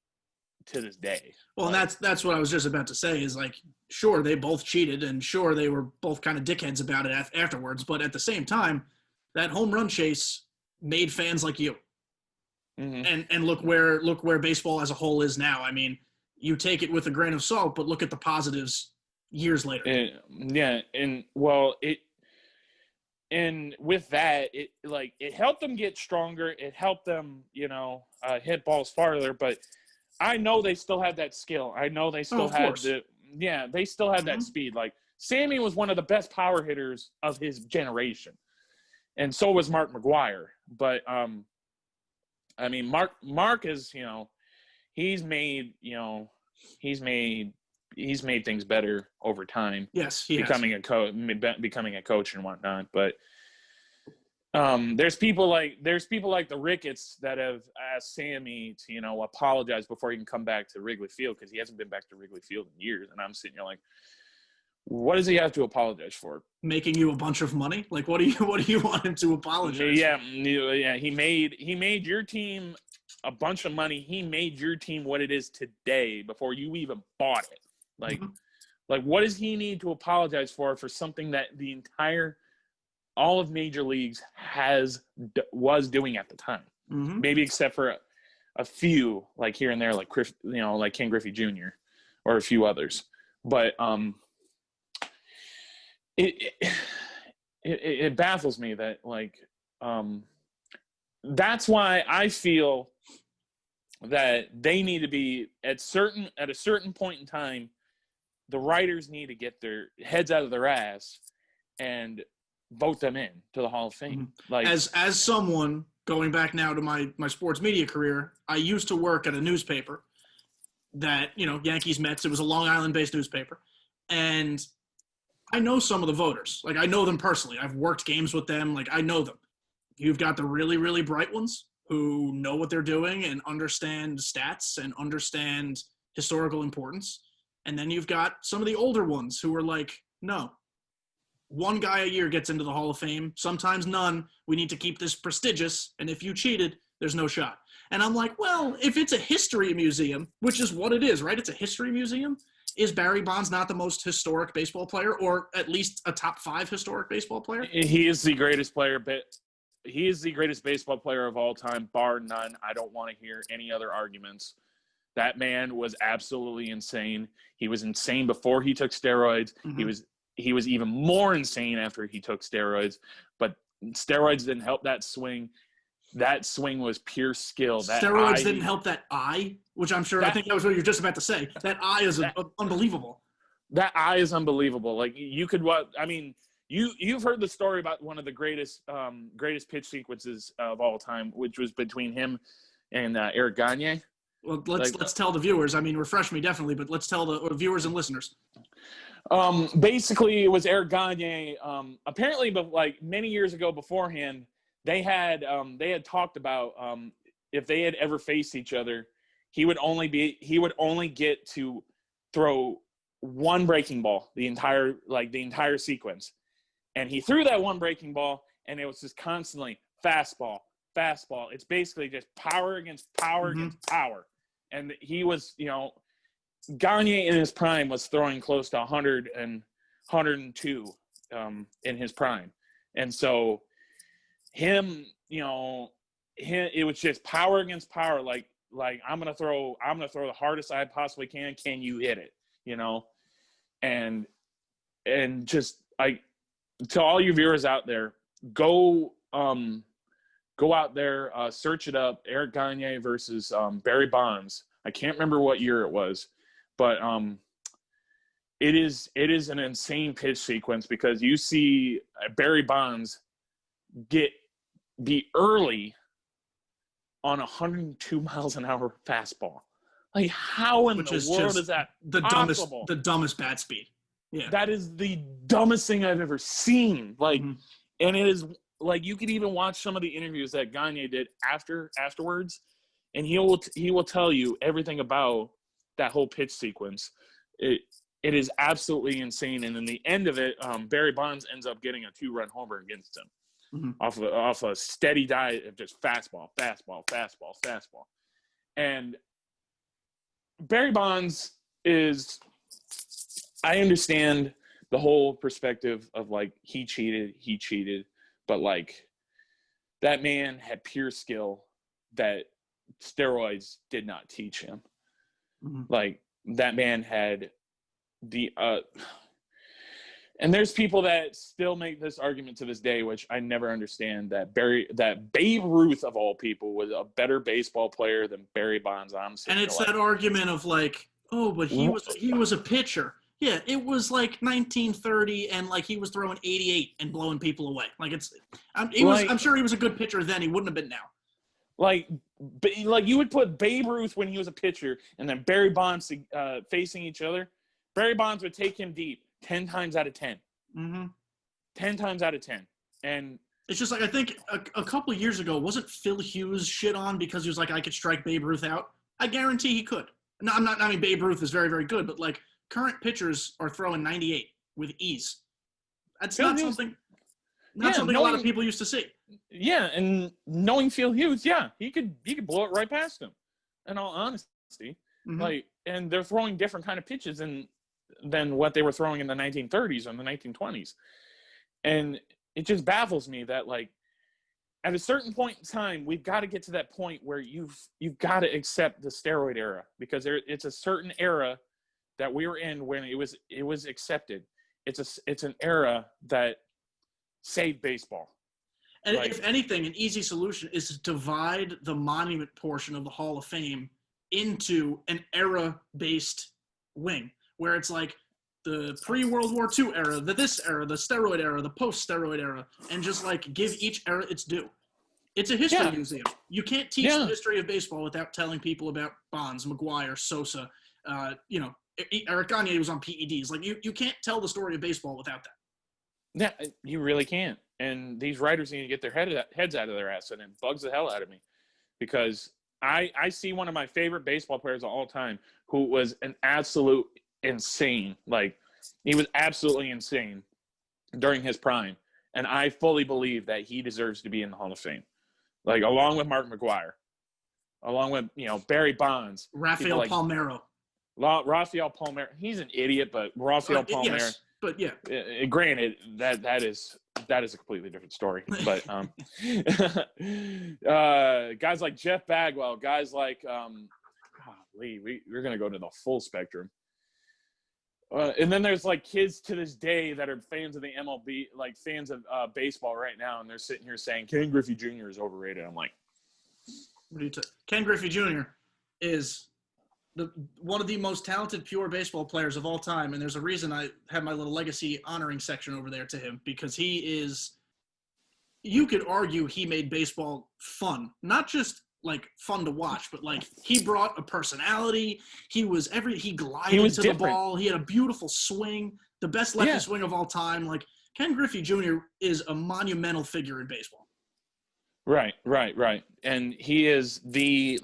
to this day? Well, and that's what I was just about to say is like, sure, they both cheated, and sure, they were both kind of dickheads about it afterwards, but at the same time, that home run chase made fans like you. Mm-hmm. And look where baseball as a whole is now. I mean, you take it with a grain of salt, but look at the positives years later. And with that, it helped them get stronger. It helped them, hit balls farther. But I know they still have that skill. I know they still have they still have that speed. Like Sammy was one of the best power hitters of his generation, and so was Mark McGwire. But I mean, Mark is, he's made things better over time. Yes, he becoming a coach and whatnot. But there's people like the Ricketts that have asked Sammy to apologize before he can come back to Wrigley Field, because he hasn't been back to Wrigley Field in years. And I'm sitting here like, what does he have to apologize for? Making you a bunch of money? Like, what do you want him to apologize? Yeah. He made your team a bunch of money. He made your team what it is today before you even bought it. Like, like what does he need to apologize for something that the entire all of major leagues was doing at the time. Mm-hmm. Maybe except for a few, like here and there, like like Ken Griffey Jr. or a few others. But it baffles me that that's why I feel that they need to be at a certain point in time, the writers need to get their heads out of their ass and vote them in to the Hall of Fame. Mm-hmm. Like as someone going back now to my sports media career, I used to work at a newspaper that, Yankees Mets, it was a Long Island based newspaper. And I know some of the voters. Like, I know them personally. I've worked games with them. Like, I know them. You've got the really, really bright ones who know what they're doing and understand stats and understand historical importance. And then you've got some of the older ones who are like, no, one guy a year gets into the Hall of Fame, sometimes none. We need to keep this prestigious. And if you cheated, there's no shot. And I'm like, well, if it's a history museum, which is what it is, right? It's a history museum. Is Barry Bonds not the most historic baseball player, or at least a top 5 historic baseball player? He is the greatest player, but he is the greatest baseball player of all time, bar none. I don't want to hear any other arguments. That man was absolutely insane. He was insane before he took steroids. Mm-hmm. He was even more insane after he took steroids, but steroids didn't help that swing. That swing was pure skill. Steroids didn't help that eye, which I think that was what you were just about to say. That eye is unbelievable. That eye is unbelievable. Like, you've heard the story about one of the greatest pitch sequences of all time, which was between him and Eric Gagne. Well, let's tell the viewers. I mean, refresh me definitely, but let's tell the viewers and listeners. Basically, it was Eric Gagne. Apparently, but like many years ago beforehand, they had talked about if they had ever faced each other, he would only get to throw one breaking ball the entire sequence. And he threw that one breaking ball, and it was just constantly fastball. It's basically just power against power against power. And he was, Gagne in his prime was throwing close to 100 and 102 in his prime. And so it was just power against power. Like I'm gonna throw the hardest I possibly can. Can you hit it? And just to all you viewers out there, go out there, search it up. Eric Gagne versus Barry Bonds. I can't remember what year it was, but it is an insane pitch sequence because you see Barry Bonds be early on 102 miles an hour fastball. Like, how in the world is that possible? The dumbest bat speed. Yeah, that is the dumbest thing I've ever seen. Like, and it is like you could even watch some of the interviews that Gagne did afterwards, and he will tell you everything about that whole pitch sequence. It is absolutely insane. And in the end of it, Barry Bonds ends up getting a 2-run homer against him off a steady diet of just fastball. And Barry Bonds is, I understand the whole perspective of like he cheated, but like that man had pure skill that steroids did not teach him. Like, that man had the and there's people that still make this argument to this day, which I never understand, that Babe Ruth of all people was a better baseball player than Barry Bonds. And it's that argument of like, oh, but he was a pitcher. Yeah, it was like 1930, and like he was throwing 88 and blowing people away. Like I'm sure he was a good pitcher then. He wouldn't have been now. Like you would put Babe Ruth when he was a pitcher, and then Barry Bonds facing each other. Barry Bonds would take him deep 10 times out of 10. 10 times out of 10. And it's just like, I think a couple of years ago, wasn't Phil Hughes shit on because he was like, I could strike Babe Ruth out? I guarantee he could. No, I mean, Babe Ruth is very, very good, but like current pitchers are throwing 98 with ease. That's Phil Hughes, something a lot of people used to see. Yeah, and knowing Phil Hughes, he could blow it right past him. In all honesty, and they're throwing different kind of pitches than what they were throwing in the 1930s and the 1920s. And it just baffles me that, like, at a certain point in time, we've got to get to that point where you've got to accept the steroid era, because it's a certain era that we were in when it was accepted. It's an era that saved baseball. And if anything, an easy solution is to divide the monument portion of the Hall of Fame into an era-based wing, where it's like the pre-World War II era, this era, the steroid era, the post-steroid era, and just like give each era its due. It's a history museum. You can't teach the history of baseball without telling people about Bonds, McGwire, Sosa. Eric Gagne was on PEDs. Like you can't tell the story of baseball without that. Yeah, you really can't. And these writers need to get their heads out of their ass, and it bugs the hell out of me, because I see one of my favorite baseball players of all time who was an absolute insane. Like, he was absolutely insane during his prime, and I fully believe that he deserves to be in the Hall of Fame, like along with Mark McGwire, along with Barry Bonds, Rafael Palmeiro. Rafael Palmeiro. He's an idiot, but Rafael Palmeiro. Yes. But yeah, granted, that is a completely different story. But guys like Jeff Bagwell, guys like we're gonna go to the full spectrum. And then there's like kids to this day that are fans of the MLB, like fans of baseball right now, and they're sitting here saying Ken Griffey Jr. is overrated. I'm like, what do you Ken Griffey Jr. is one of the most talented pure baseball players of all time, and there's a reason I have my little legacy honoring section over there to him, because he is, you could argue he made baseball fun, not just like fun to watch, but like he brought a personality. He glided to the ball. He had a beautiful swing, the best lefty swing of all time. Like, Ken Griffey Jr. is a monumental figure in baseball. Right. And he was the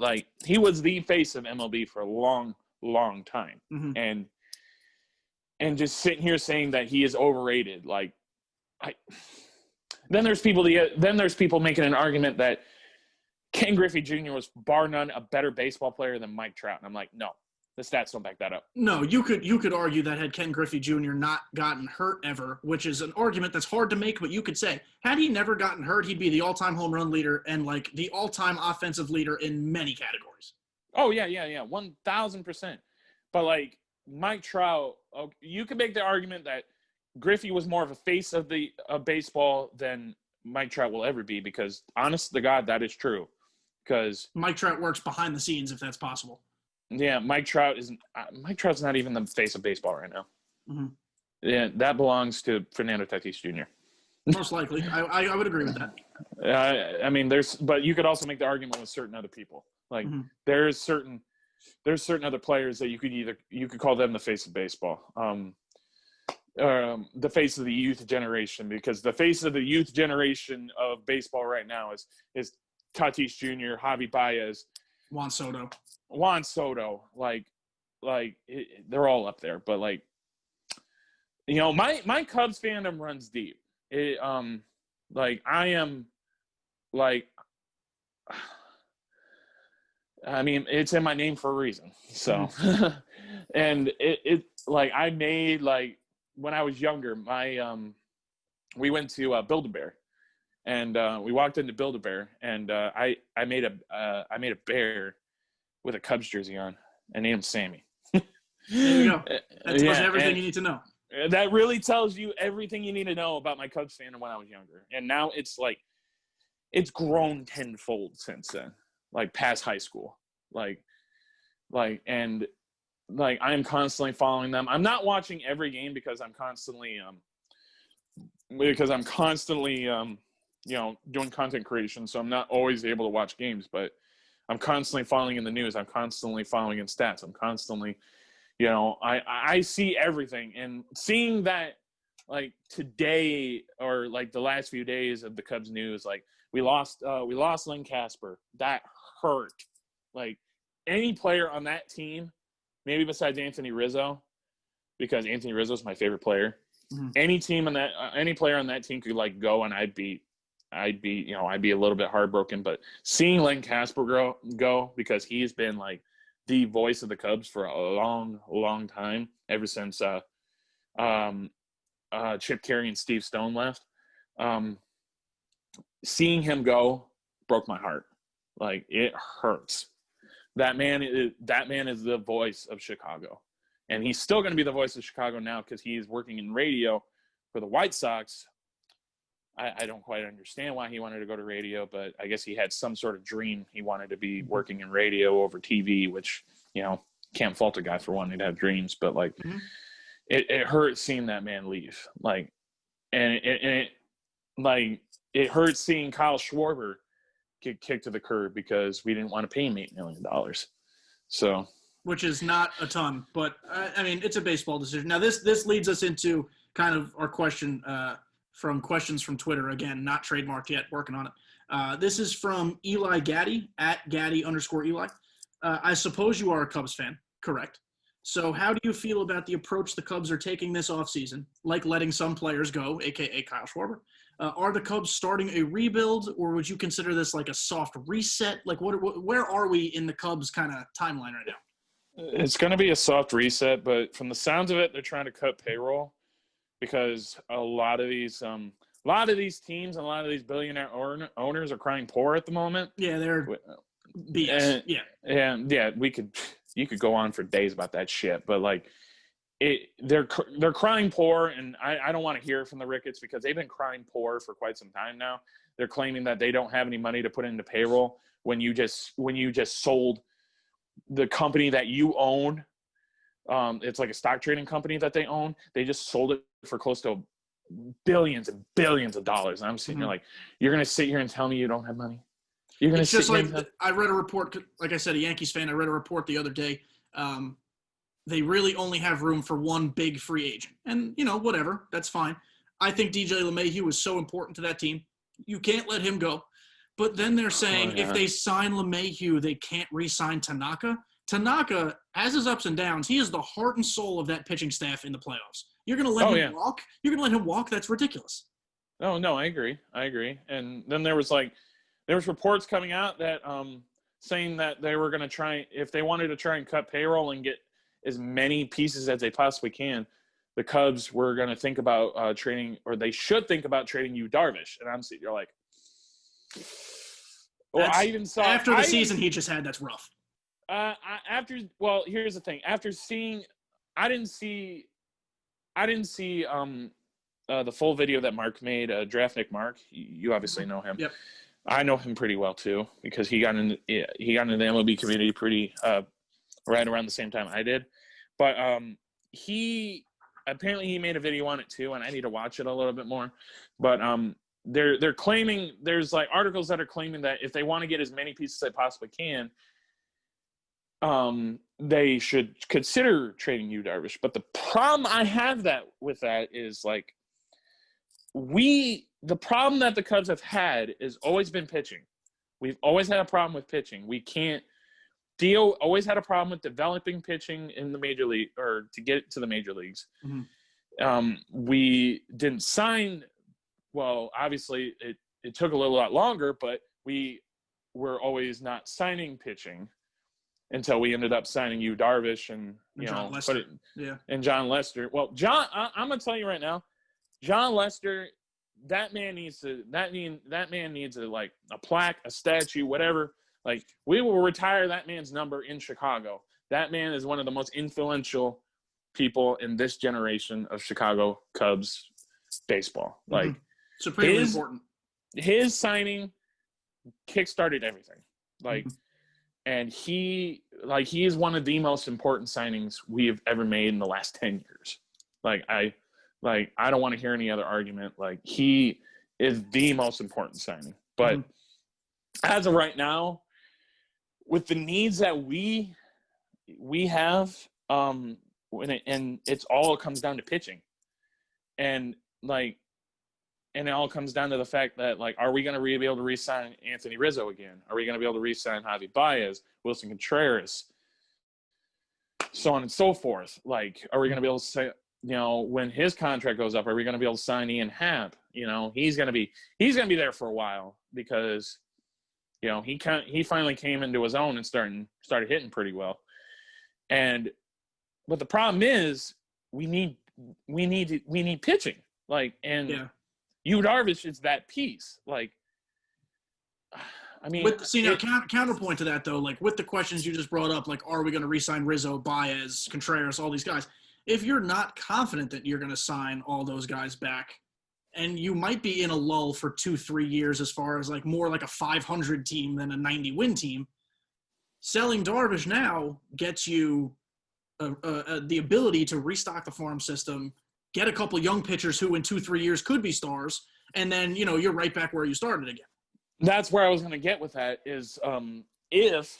face of MLB for a long, long time. Mm-hmm. And just sitting here saying that he is overrated, then there's people making an argument that Ken Griffey Jr. was bar none a better baseball player than Mike Trout. And I'm like, no, the stats don't back that up. No, you could argue that had Ken Griffey Jr. not gotten hurt ever, which is an argument that's hard to make, but you could say, had he never gotten hurt, he'd be the all-time home run leader and like the all-time offensive leader in many categories. Oh, yeah, 1,000%. But like Mike Trout, you could make the argument that Griffey was more of a face of baseball than Mike Trout will ever be, because honest to God, that is true. Because Mike Trout works behind the scenes, if that's possible. Yeah, Mike Trout's not even the face of baseball right now. Mm-hmm. Yeah, that belongs to Fernando Tatis Jr. Most likely, I would agree with that. I mean, but you could also make the argument with certain other people. Like mm-hmm. there's certain other players that you could call them the face of baseball. The face of the youth generation, because the face of the youth generation of baseball right now is Tatis Jr., Javi Baez, Juan Soto, they're all up there. But my Cubs fandom runs deep. I mean, it's in my name for a reason. So, and I made when I was younger, we went to Build-A-Bear, and we walked into Build-A-Bear, and I made a bear with a Cubs jersey on, and named him Sammy. There you go. That tells you everything you need to know. That really tells you everything you need to know about my Cubs fandom when I was younger, and now it's grown tenfold since then. Past high school, I am constantly following them. I'm not watching every game because I'm constantly doing content creation, so I'm not always able to watch games, but I'm constantly following in the news. I'm constantly following in stats. I'm constantly, I see everything, and seeing that today or the last few days of the Cubs news, we lost Len Casper. That hurt. Any player on that team, maybe besides Anthony Rizzo, because Anthony Rizzo is my favorite player. Mm-hmm. Any player on that team could go, and I'd be a little bit heartbroken. But seeing Len Casper go, because he's been the voice of the Cubs for a long, long time, ever since Chip Carey and Steve Stone left. Seeing him go broke my heart. Like, it hurts. That man is the voice of Chicago. And he's still going to be the voice of Chicago now because he's working in radio for the White Sox. I don't quite understand why he wanted to go to radio, but I guess he had some sort of dream. He wanted to be working in radio over TV, which, can't fault a guy for wanting to have dreams. But, like, it hurt seeing that man leave. Like, and it hurt seeing Kyle Schwarber get kicked to the curb because we didn't want to pay him $8 million. So, which is not a ton, but I mean, it's a baseball decision. Now, this leads us into kind of our question from questions from Twitter. Again, not trademarked yet, working on it. This is from Eli Gaddy at Gaddy_Eli. I suppose you are a Cubs fan, correct? So how do you feel about the approach the Cubs are taking this offseason, like letting some players go, a.k.a. Kyle Schwarber? Are the Cubs starting a rebuild, or would you consider this like a soft reset? Like, where are we in the Cubs kind of timeline right now? It's going to be a soft reset, but from the sounds of it, they're trying to cut payroll because a lot of these teams and a lot of these billionaire owners are crying poor at the moment. Yeah, they're BS. Yeah, you could go on for days about that shit, but like they're crying poor, and I don't want to hear it from the Ricketts because they've been crying poor for quite some time now. They're claiming that they don't have any money to put into payroll when you just sold the company that you own. It's like a stock trading company that they own. They just sold it for close to billions and billions of dollars. And I'm sitting here like, you're going to sit here and tell me you don't have money? You're going to sit here and I read a report, like I said, a Yankees fan, I read a report the other day. They really only have room for one big free agent. And, whatever, that's fine. I think DJ LeMahieu is so important to that team. You can't let him go. But then they're saying if they sign LeMahieu, they can't re-sign Tanaka. Tanaka has his ups and downs. He is the heart and soul of that pitching staff in the playoffs. You're going to let him walk? You're going to let him walk? That's ridiculous. Oh, no, I agree. And then there was reports coming out that saying that they were going to try, if they wanted to try and cut payroll and get as many pieces as they possibly can, the Cubs were going to think about trading, or they should think about trading Yu Darvish. And I'm sitting, you're like, well, I even saw after the season he just had. That's rough. Here's the thing. After seeing, I didn't see the full video that Mark made. Draftnik Mark, you obviously know him. Yep. I know him pretty well too because he got into the MLB community pretty right around the same time I did. But he made a video on it too, and I need to watch it a little bit more. But they're claiming, there's like articles that are claiming that if they want to get as many pieces as they possibly can, they should consider trading Yu Darvish. But the problem I have with that is like the problem that the Cubs have had has always been pitching. We've always had a problem with pitching. We can't always had a problem with developing pitching in the major league or to get to the major leagues. Mm-hmm. We didn't sign. Well, obviously it took a lot longer, but we were always not signing pitching until we ended up signing Yu Darvish and John Lester. And John Lester. Well, I'm gonna tell you right now, John Lester, that man needs like a plaque, a statue, whatever. Like, we will retire that man's number in Chicago. That man is one of the most influential people in this generation of Chicago Cubs baseball. Like, supremely important. His signing kickstarted everything. Like, and he is one of the most important signings we have ever made in the last 10 years. I don't want to hear any other argument. Like, he is the most important signing. But as of right now, with the needs that we have, and it's all comes down to pitching, and it all comes down to the fact that, like, are we going to be able to re-sign Anthony Rizzo again? Are we going to be able to re-sign Javi Baez, Wilson Contreras, so on and so forth? Like, are we going to be able to say, when his contract goes up, are we going to be able to sign Ian Happ? He's going to be there for a while because, he finally came into his own and started hitting pretty well. But the problem is we need pitching. Yu Darvish is that piece. Like, I mean, counterpoint to that though, like with the questions you just brought up, like are we going to re-sign Rizzo, Baez, Contreras, all these guys? If you're not confident that you're going to sign all those guys back, and you might be in a lull for 2-3 years as far as like more like a 500 team than a 90-win team, selling Darvish now gets you the ability to restock the farm system, get a couple young pitchers who in 2-3 years could be stars, and then, you're right back where you started again. That's where I was going to get with that is if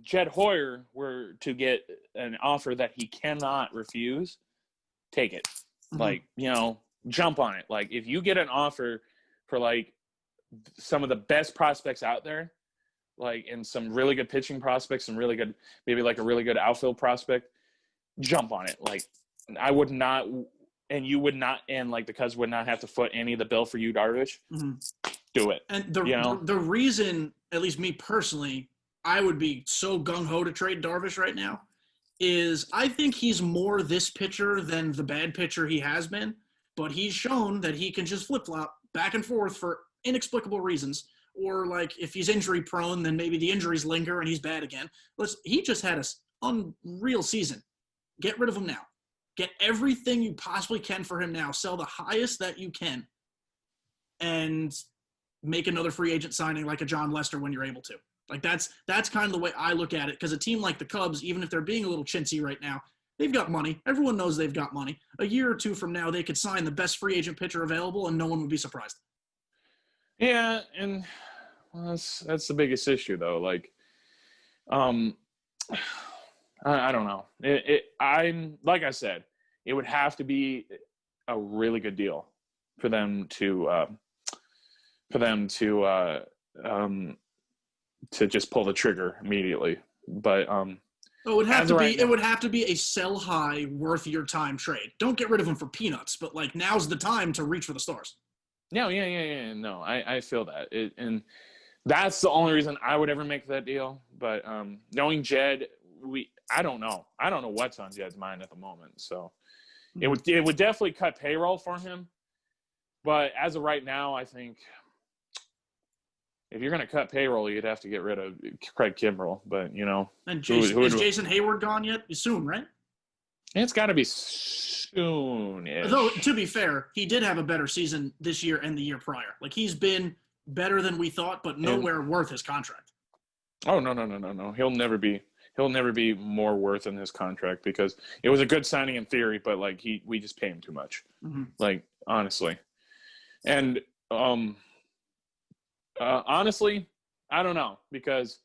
Jed Hoyer were to get an offer that he cannot refuse, take it. Mm-hmm. Like, jump on it. Like, if you get an offer for, like, some of the best prospects out there, like, and some really good pitching prospects, some really good, maybe like a really good outfield prospect, jump on it. Like, I would not, and you would not, and like the Cubs would not have to foot any of the bill for Yu Darvish. Mm-hmm. Do it. And the reason, at least me personally, I would be so gung-ho to trade Darvish right now is I think he's more this pitcher than the bad pitcher he has been, but he's shown that he can just flip-flop back and forth for inexplicable reasons. Or, like, if he's injury-prone, then maybe the injuries linger and he's bad again. He just had an unreal season. Get rid of him now. Get everything you possibly can for him now. Sell the highest that you can. And make another free agent signing like a John Lester when you're able to. Like, that's kind of the way I look at it, because a team like the Cubs, even if they're being a little chintzy right now, they've got money. Everyone knows they've got money. A year or two from now, they could sign the best free agent pitcher available, and no one would be surprised. Yeah, and that's the biggest issue, though. Like, I don't know. I'm like I said, it would have to be a really good deal for them to just pull the trigger immediately. But it would have to be a sell high, worth your time trade. Don't get rid of him for peanuts, but like now's the time to reach for the stars. No, yeah. No, I feel that, and that's the only reason I would ever make that deal. But knowing Jed, I don't know what's on Jed's mind at the moment. So it would definitely cut payroll for him. But as of right now, I think if you're going to cut payroll, you'd have to get rid of Craig Kimbrell. But, And is Jason Hayward gone yet? Soon, right? It's got to be soon-ish. Though, to be fair, he did have a better season this year and the year prior. Like, he's been better than we thought, but nowhere worth his contract. Oh, no. He'll never be more worth in his contract, because it was a good signing in theory, but, like, we just pay him too much. Mm-hmm. Like, honestly. And honestly, I don't know, because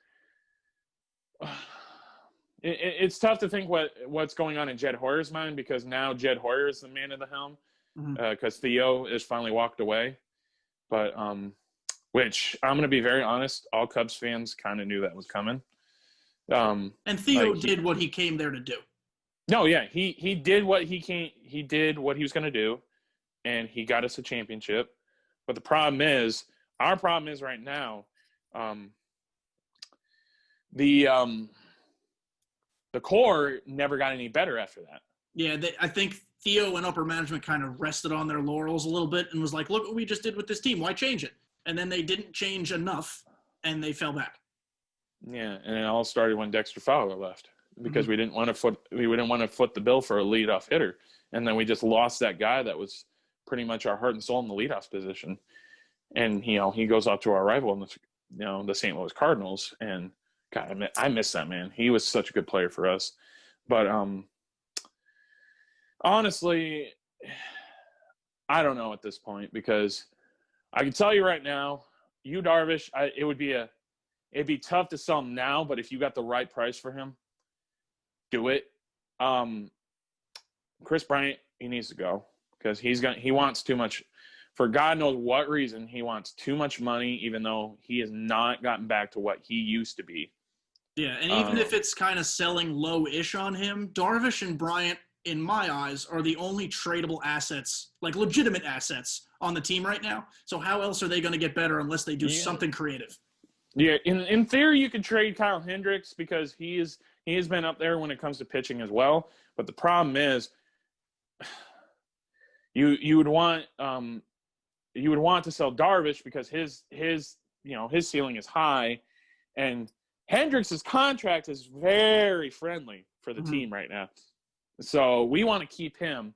it's tough to think what's going on in Jed Hoyer's mind, because now Jed Hoyer is the man at the helm, because Theo has finally walked away. But which I'm going to be very honest, all Cubs fans kind of knew that was coming. And Theo did what he came there to do. No, yeah, he did what he did what he was going to do, and he got us a championship. But the problem is, our problem is right now, the core never got any better after that. Yeah, I think Theo and upper management kind of rested on their laurels a little bit and was like, look what we just did with this team. Why change it? And then they didn't change enough, and they fell back. Yeah, and it all started when Dexter Fowler left, because we didn't want to foot the bill for a leadoff hitter, and then we just lost that guy that was pretty much our heart and soul in the leadoff position. And he goes off to our rival in the St. Louis Cardinals, and God, I miss that man. He was such a good player for us. But honestly, I don't know at this point, because I can tell you right now, Yu Darvish, it'd be tough to sell him now, but if you got the right price for him, do it. Chris Bryant, he needs to go, because he wants too much. For God knows what reason, he wants too much money, even though he has not gotten back to what he used to be. Yeah, and even if it's kind of selling low-ish on him, Darvish and Bryant, in my eyes, are the only tradable assets, like legitimate assets, on the team right now. So how else are they going to get better unless they do something creative? Yeah, in theory, you could trade Kyle Hendricks, because he has been up there when it comes to pitching as well. But the problem is, you would want to sell Darvish because his ceiling is high, and Hendricks' contract is very friendly for the team right now. So we want to keep him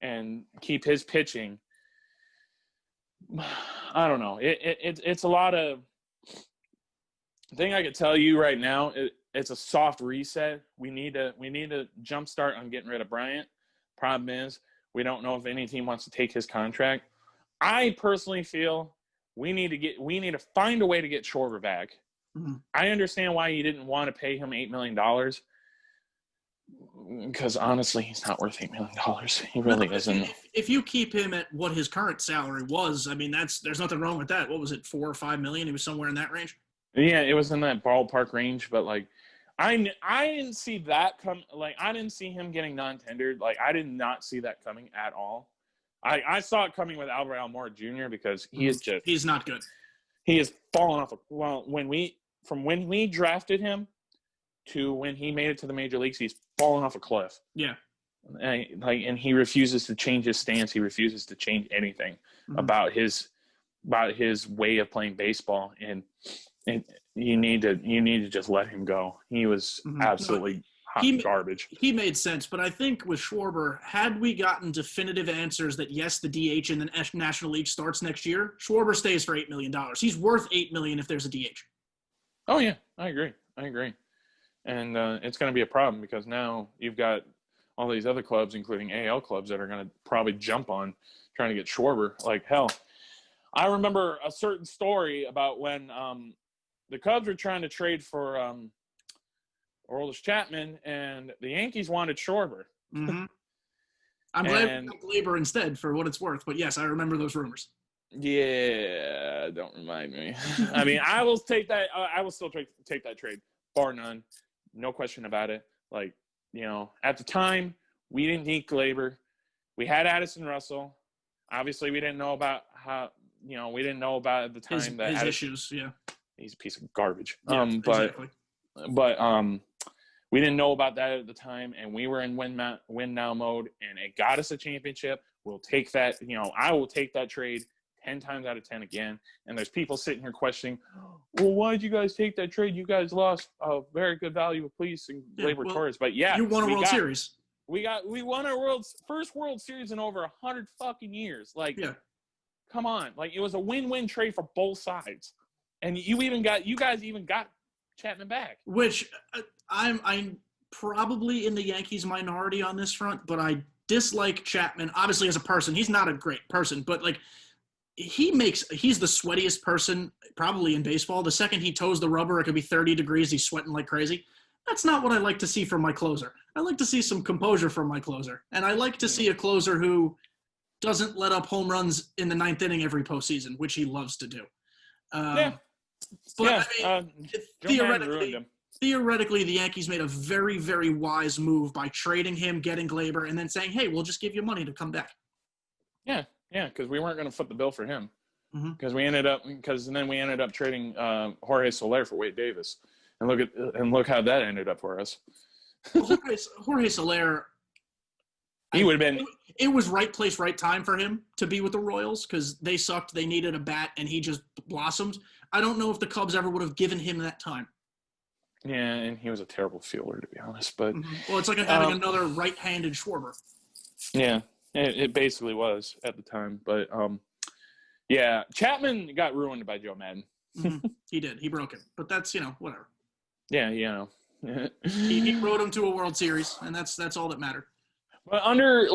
and keep his pitching. I don't know. It's a lot of – the thing I could tell you right now, it's a soft reset. We need to jumpstart on getting rid of Bryant. Problem is, we don't know if any team wants to take his contract. I personally feel we need to find a way to get Schwarber back. I understand why you didn't want to pay him $8 million, because honestly, he's not worth $8 million. He really isn't. If you keep him at what his current salary was, I mean, there's nothing wrong with that. What was it, $4 or $5 million? He was somewhere in that range. Yeah, it was in that ballpark range, but like, I didn't see that come. Like, I didn't see him getting non-tendered. Like, I did not see that coming at all. I saw it coming with Albert Almora Jr. because he's not good. He is falling off. From when we drafted him to when he made it to the major leagues, he's fallen off a cliff. Yeah. And he refuses to change his stance. He refuses to change anything about his way of playing baseball. And you need to just let him go. He was absolutely garbage. He made sense, but I think with Schwarber, had we gotten definitive answers that yes, the DH in the National League starts next year, Schwarber stays for $8 million. He's worth $8 million if there's a DH. Oh yeah, I agree. And it's going to be a problem because now you've got all these other clubs, including AL clubs, that are going to probably jump on trying to get Schwarber. Like hell, I remember a certain story about when the Cubs were trying to trade for Aroldis Chapman, and the Yankees wanted Schwarber. I'm glad we got Gleyber instead, for what it's worth. But yes, I remember those rumors. Yeah, don't remind me. I mean, I will take that. I will still take that trade, bar none, no question about it. Like, at the time, we didn't need Gleyber. We had Addison Russell. Obviously, we didn't know about we didn't know about at the time his issues. Yeah, he's a piece of garbage. Yeah, exactly. But we didn't know about that at the time, and we were in win now mode, and it got us a championship. We'll take that. I will take that trade 10 times out of 10 again. And there's people sitting here questioning, well, why did you guys take that trade? You guys lost a very good value of Police and Gleyber Torres. But yeah, you won a World Series. We won our first World Series in over 100 fucking years. Like, come on. Like, it was a win-win trade for both sides. And you guys even got Chapman back. Which I'm probably in the Yankees minority on this front, but I dislike Chapman. Obviously, as a person, he's not a great person, but like, he's the sweatiest person probably in baseball. The second he toes the rubber, it could be 30 degrees. He's sweating like crazy. That's not what I like to see from my closer. I like to see some composure from my closer. And I like to see a closer who doesn't let up home runs in the ninth inning every postseason, which he loves to do. But I mean, theoretically, the Yankees made a very, very wise move by trading him, getting Gleyber, and then saying, hey, we'll just give you money to come back. Yeah, because we weren't going to foot the bill for him. Because then we ended up trading Jorge Soler for Wade Davis, and look how that ended up for us. Jorge Soler, he would have been. It was right place, right time for him to be with the Royals because they sucked. They needed a bat, and he just blossomed. I don't know if the Cubs ever would have given him that time. Yeah, and he was a terrible fielder, to be honest. But well, it's like having another right-handed Schwarber. Yeah. It basically was at the time. But, Chapman got ruined by Joe Madden. He did. He broke it. But that's, whatever. Yeah, he rode him to a World Series, and that's all that mattered. But under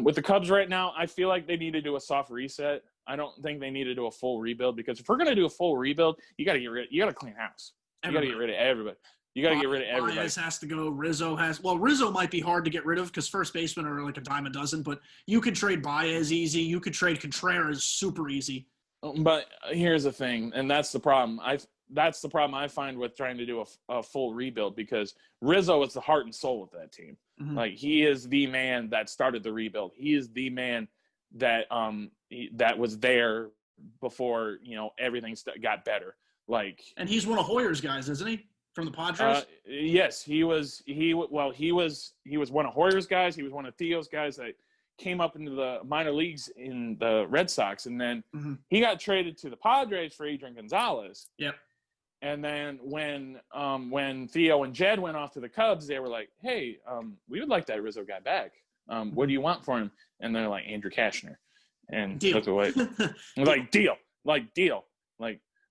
with the Cubs right now, I feel like they need to do a soft reset. I don't think they need to do a full rebuild because if we're going to do a full rebuild, you got to clean house. You got to get rid of everybody. You got to get rid of everybody. Baez has to go. Rizzo might be hard to get rid of because first basemen are like a dime a dozen, but you could trade Baez easy. You could trade Contreras super easy. But here's the thing, and that's the problem. That's the problem I find with trying to do a full rebuild because Rizzo is the heart and soul of that team. Like, he is the man that started the rebuild. He is the man that that was there before, everything got better. Like, and he's one of Hoyer's guys, isn't he? From the Padres? Yes, he was one of Hoyer's guys. He was one of Theo's guys. That came up into the minor leagues in the Red Sox, and then he got traded to the Padres for Adrian Gonzalez. Yep. And then when Theo and Jed went off to the Cubs, they were like, "Hey, we would like that Rizzo guy back. What do you want for him?" And they're like, "Andrew Kashner." And Deal. look away. Like deal. Like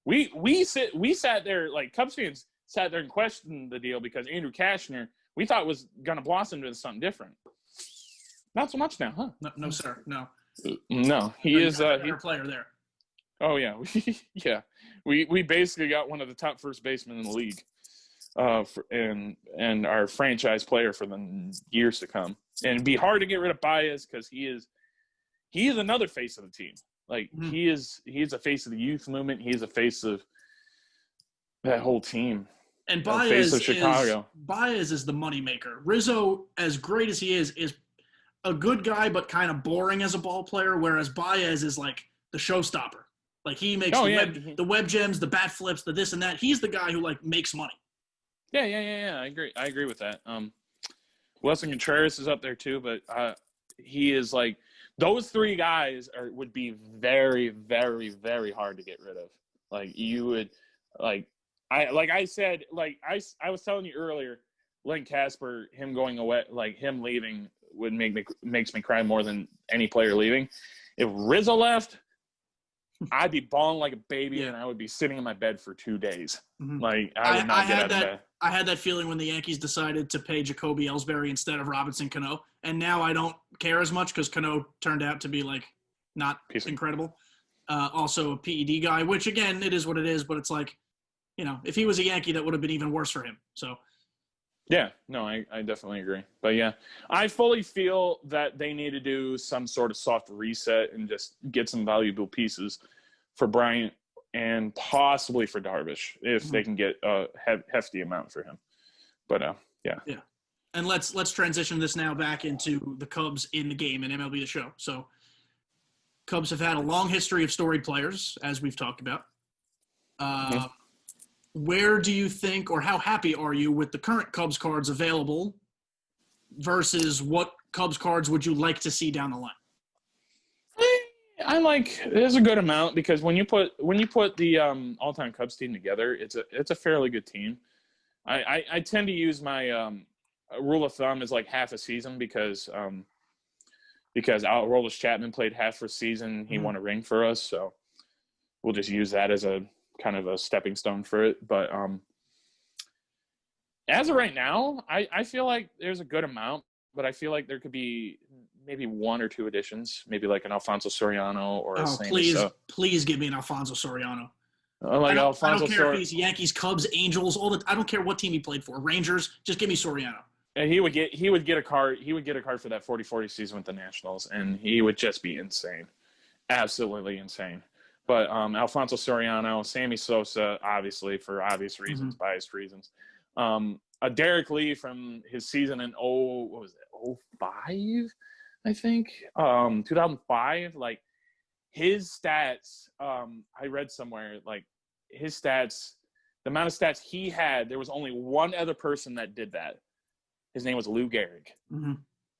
we sat there, like Cubs fans sat there and questioned the deal because Andrew Kashner we thought was gonna blossom into something different. Not so much now, huh? No, sir. No. No, he is a player there. Oh yeah, we basically got one of the top first basemen in the league, and our franchise player for the years to come. And it'd be hard to get rid of Baez because he is another face of the team. Like he is a face of the youth movement. He is a face of that whole team. And Baez of Chicago. Baez is the moneymaker. Rizzo, as great as he is a good guy, but kind of boring as a ball player. Whereas Baez is like the showstopper. Like he makes the web gems, the bat flips, the this and that. He's the guy who like makes money. Yeah. I agree with that. Wilson Contreras is up there too, but he is like those three guys would be very, very, very hard to get rid of. Like you would I was telling you earlier, Len Casper, him going away, like him leaving would makes me cry more than any player leaving. If Rizzo left, I'd be bawling like a baby, and I would be sitting in my bed for 2 days. Like I would not get out of bed. I had that feeling when the Yankees decided to pay Jacoby Ellsbury instead of Robinson Cano, and now I don't care as much because Cano turned out to be like not incredible. Also a PED guy, which again it is what it is, but it's like, you know, if he was a Yankee, that would have been even worse for him. So. Yeah, no, I definitely agree. But yeah, I fully feel that they need to do some sort of soft reset and just get some valuable pieces for Bryant and possibly for Darvish if they can get a hefty amount for him. But yeah. Yeah. And let's transition this now back into the Cubs in the game and MLB The Show. So Cubs have had a long history of storied players, as we've talked about. Where do you think, or how happy are you with the current Cubs cards available versus what Cubs cards would you like to see down the line? I like there's a good amount because when you put the all-time Cubs team together, it's a fairly good team. I tend to use my rule of thumb is like half a season because Aroldis Chapman played half a season. He won a ring for us, so we'll just use that as a kind of a stepping stone for it. But as of right now, I feel like there's a good amount, but I feel like there could be maybe one or two additions, maybe like an Alfonso Soriano or a please give me an Alfonso Soriano. I don't care if he's Yankees, Cubs, Angels, I don't care what team he played for. Rangers, just give me Soriano. And he would get a card for that 40-40 season with the Nationals, and he would just be insane. Absolutely insane. But Alfonso Soriano, Sammy Sosa, obviously for obvious reasons, biased reasons. A Derek Lee from his season in 05, I think, 2005. Like his stats, I read somewhere like his stats, the amount of stats he had. There was only one other person that did that. His name was Lou Gehrig.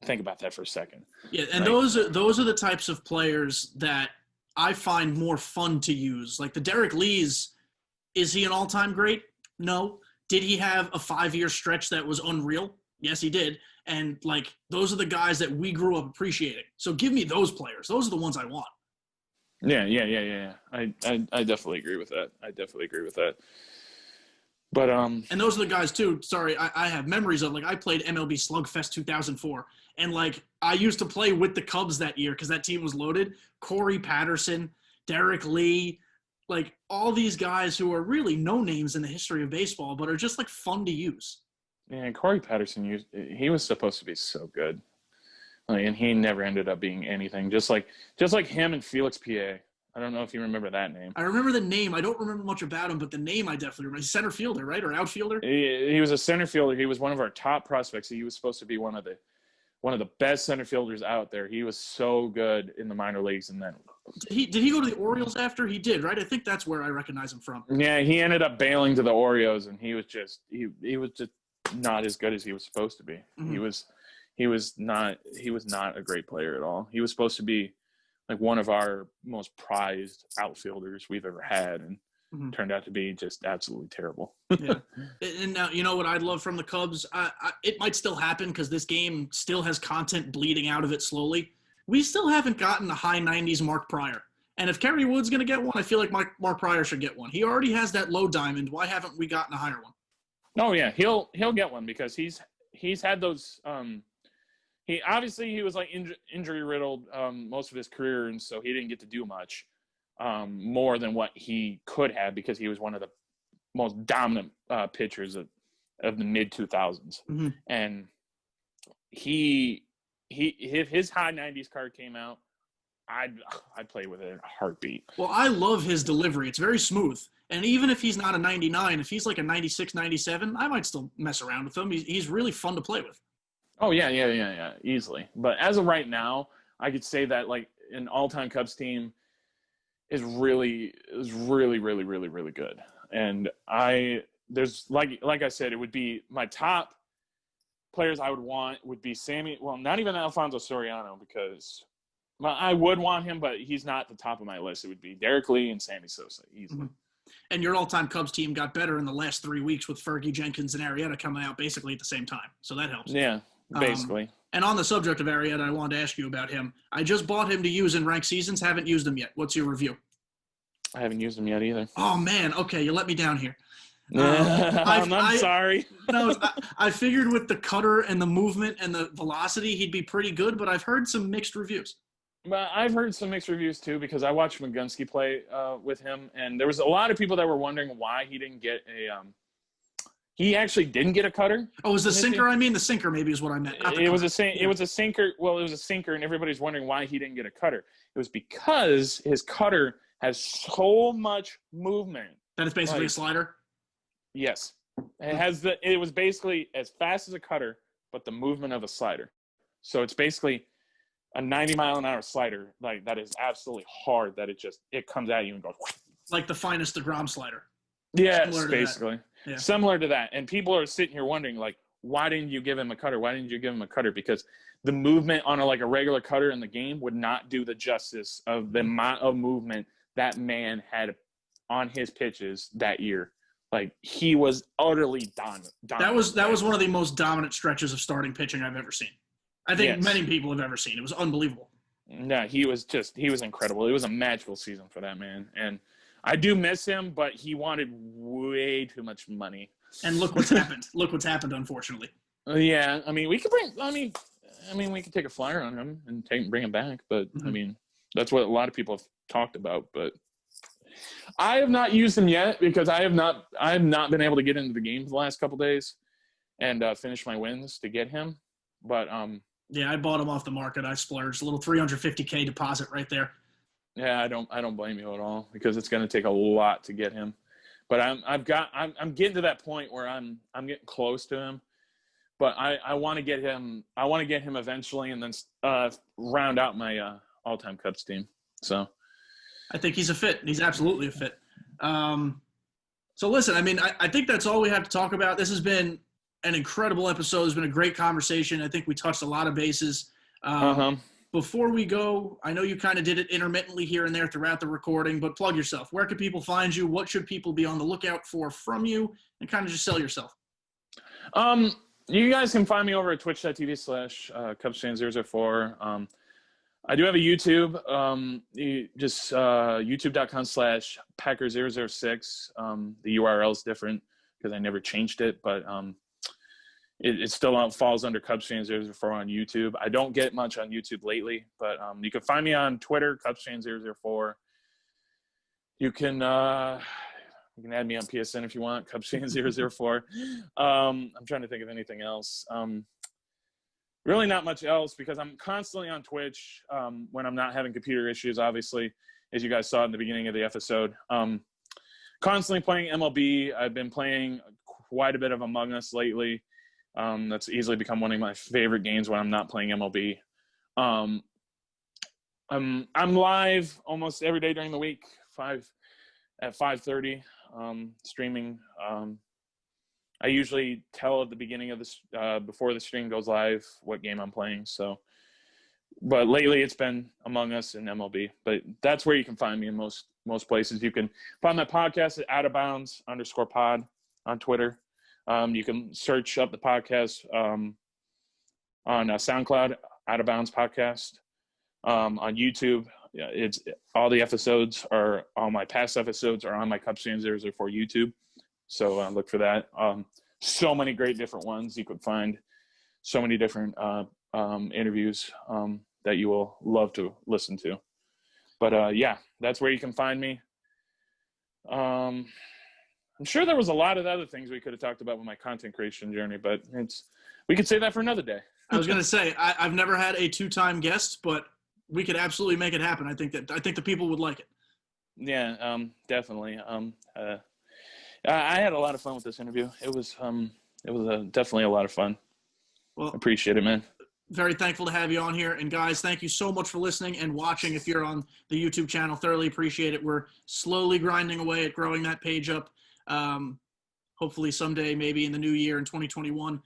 Think about that for a second. Yeah, and those are the types of players that I find more fun to use. Like the Derek Lees, is he an all-time great? No. Did he have a 5-year stretch that was unreal? Yes, he did. And like those are the guys that we grew up appreciating. So give me those players. Those are the ones I want. Yeah. I definitely agree with that. But and those are the guys too. Sorry, I have memories of like I played MLB Slugfest 2004, and like I used to play with the Cubs that year because that team was loaded. Corey Patterson, Derek Lee, like all these guys who are really no names in the history of baseball, but are just like fun to use. Yeah, Corey Patterson, he was supposed to be so good, and he never ended up being anything. Just like him and Felix Pierre. I don't know if you remember that name. I remember the name. I don't remember much about him, but the name I definitely remember. He's center fielder, right? Or outfielder? He was a center fielder. He was one of our top prospects. He was supposed to be one of the best center fielders out there. He was so good in the minor leagues. And then did he go to the Orioles after? He did, right? I think that's where I recognize him from. Yeah, he ended up bailing to the Orioles, and he was just not as good as he was supposed to be. he was not a great player at all. He was supposed to be like one of our most prized outfielders we've ever had, and turned out to be just absolutely terrible. Yeah. And now, you know what I'd love from the Cubs? It might still happen because this game still has content bleeding out of it slowly. We still haven't gotten a high 90s Mark Pryor. And if Kerry Wood's going to get one, I feel like Mark Pryor should get one. He already has that low diamond. Why haven't we gotten a higher one? Oh yeah, he'll get one because he's had those. He was like injury riddled most of his career, and so he didn't get to do much more than what he could have because he was one of the most dominant pitchers of the mid 2000s, and if his high 90s card came out, I'd play with it in a heartbeat. Well, I love his delivery. It's very smooth. And even if he's not a 99, if he's like a 96, 97, I might still mess around with him. He's really fun to play with. Oh, yeah, easily. But as of right now, I could say that like an all-time Cubs team is really, really, really good. And there's like I said, it would be my top players I would want would be not even Alfonso Soriano because I would want him, but he's not at the top of my list. It would be Derek Lee and Sammy Sosa easily. And your all-time Cubs team got better in the last 3 weeks with Fergie, Jenkins, and Arrieta coming out basically at the same time. So that helps. Yeah, basically. And on the subject of Arrieta, I wanted to ask you about him. I just bought him to use in ranked seasons. Haven't used him yet. What's your review? I haven't used him yet either. Oh, man. Okay, you let me down here. I'm sorry. I figured with the cutter and the movement and the velocity, he'd be pretty good, but I've heard some mixed reviews. But I've heard some mixed reviews too because I watched Magunski play with him, and there was a lot of people that were wondering why he didn't get he actually didn't get a cutter. Oh, was the sinker? I mean, the sinker maybe is what I meant. It was a sinker. Well, it was a sinker, and everybody's wondering why he didn't get a cutter. It was because his cutter has so much movement that it's basically a slider. Yes, it was basically as fast as a cutter, but the movement of a slider. So it's basically a 90-mile-an-hour slider, like that is absolutely hard. That it comes at you and goes like the finest DeGrom slider. Yes, basically similar to that. And people are sitting here wondering, like, why didn't you give him a cutter? Why didn't you give him a cutter? Because the movement on a regular cutter in the game would not do the justice of the amount of movement that man had on his pitches that year. Like he was utterly dominant. That was one of the most dominant stretches of starting pitching I've ever seen. I think many people have ever seen. It was unbelievable. No, he was incredible. It was a magical season for that man. And I do miss him, but he wanted way too much money. And look what's happened. Look what's happened, unfortunately. Yeah, I mean, we could we could take a flyer on him and bring him back, but I mean, that's what a lot of people have talked about, but I have not used him yet because I have not been able to get into the game the last couple days and finish my wins to get him. But yeah, I bought him off the market. I splurged a little $350K deposit right there. Yeah, I don't blame you at all because it's going to take a lot to get him. But I'm getting to that point where I'm getting close to him. But I want to get him. I want to get him eventually, and then round out my all-time Cubs team. So I think he's a fit. He's absolutely a fit. So listen, I mean, I think that's all we have to talk about. This has been an incredible episode. It's been a great conversation. I think we touched a lot of bases. Before we go, I know you kind of did it intermittently here and there throughout the recording, but plug yourself. Where can people find you? What should people be on the lookout for from you? And kind of just sell yourself. You guys can find me over at twitch.tv/Cubsfan004. I do have a YouTube, youtube.com/Packer006. The URL is different because I never changed it, but it still falls under Cubsfan004 on YouTube. I don't get much on YouTube lately, but you can find me on Twitter, Cubsfan004. You can add me on PSN if you want, Cubsfan004. I'm trying to think of anything else. Really not much else because I'm constantly on Twitch when I'm not having computer issues, obviously, as you guys saw in the beginning of the episode. Constantly playing MLB. I've been playing quite a bit of Among Us lately. That's easily become one of my favorite games when I'm not playing MLB. I'm live almost every day during the week, at 5:30, streaming I usually tell at the beginning of this, before the stream goes live, what game I'm playing. So, but lately it's been Among Us and MLB. But that's where you can find me in most places. You can find my podcast at OutofBounds_pod on Twitter. You can search up the podcast on SoundCloud, Out of Bounds Podcast. On YouTube, it's all the episodes are all my past episodes are on my Cubsfan004 YouTube. So look for that. So many great different ones you could find. So many different interviews that you will love to listen to. But yeah, that's where you can find me. I'm sure there was a lot of other things we could have talked about with my content creation journey, but we could say that for another day. I was going to say I've never had a 2-time guest, but we could absolutely make it happen. I think the people would like it. Yeah, definitely. I had a lot of fun with this interview. It was definitely a lot of fun. Well, appreciate it, man. Very thankful to have you on here. And guys, thank you so much for listening and watching. If you're on the YouTube channel, thoroughly appreciate it. We're slowly grinding away at growing that page up. Hopefully someday, maybe in the new year in 2021,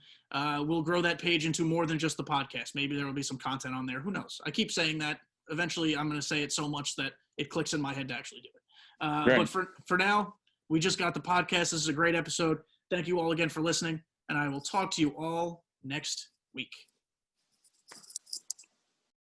we'll grow that page into more than just the podcast. Maybe there will be some content on there. Who knows? I keep saying that. Eventually, I'm going to say it so much that it clicks in my head to actually do it. Right. But for now, we just got the podcast. This is a great episode. Thank you all again for listening, and I will talk to you all next week.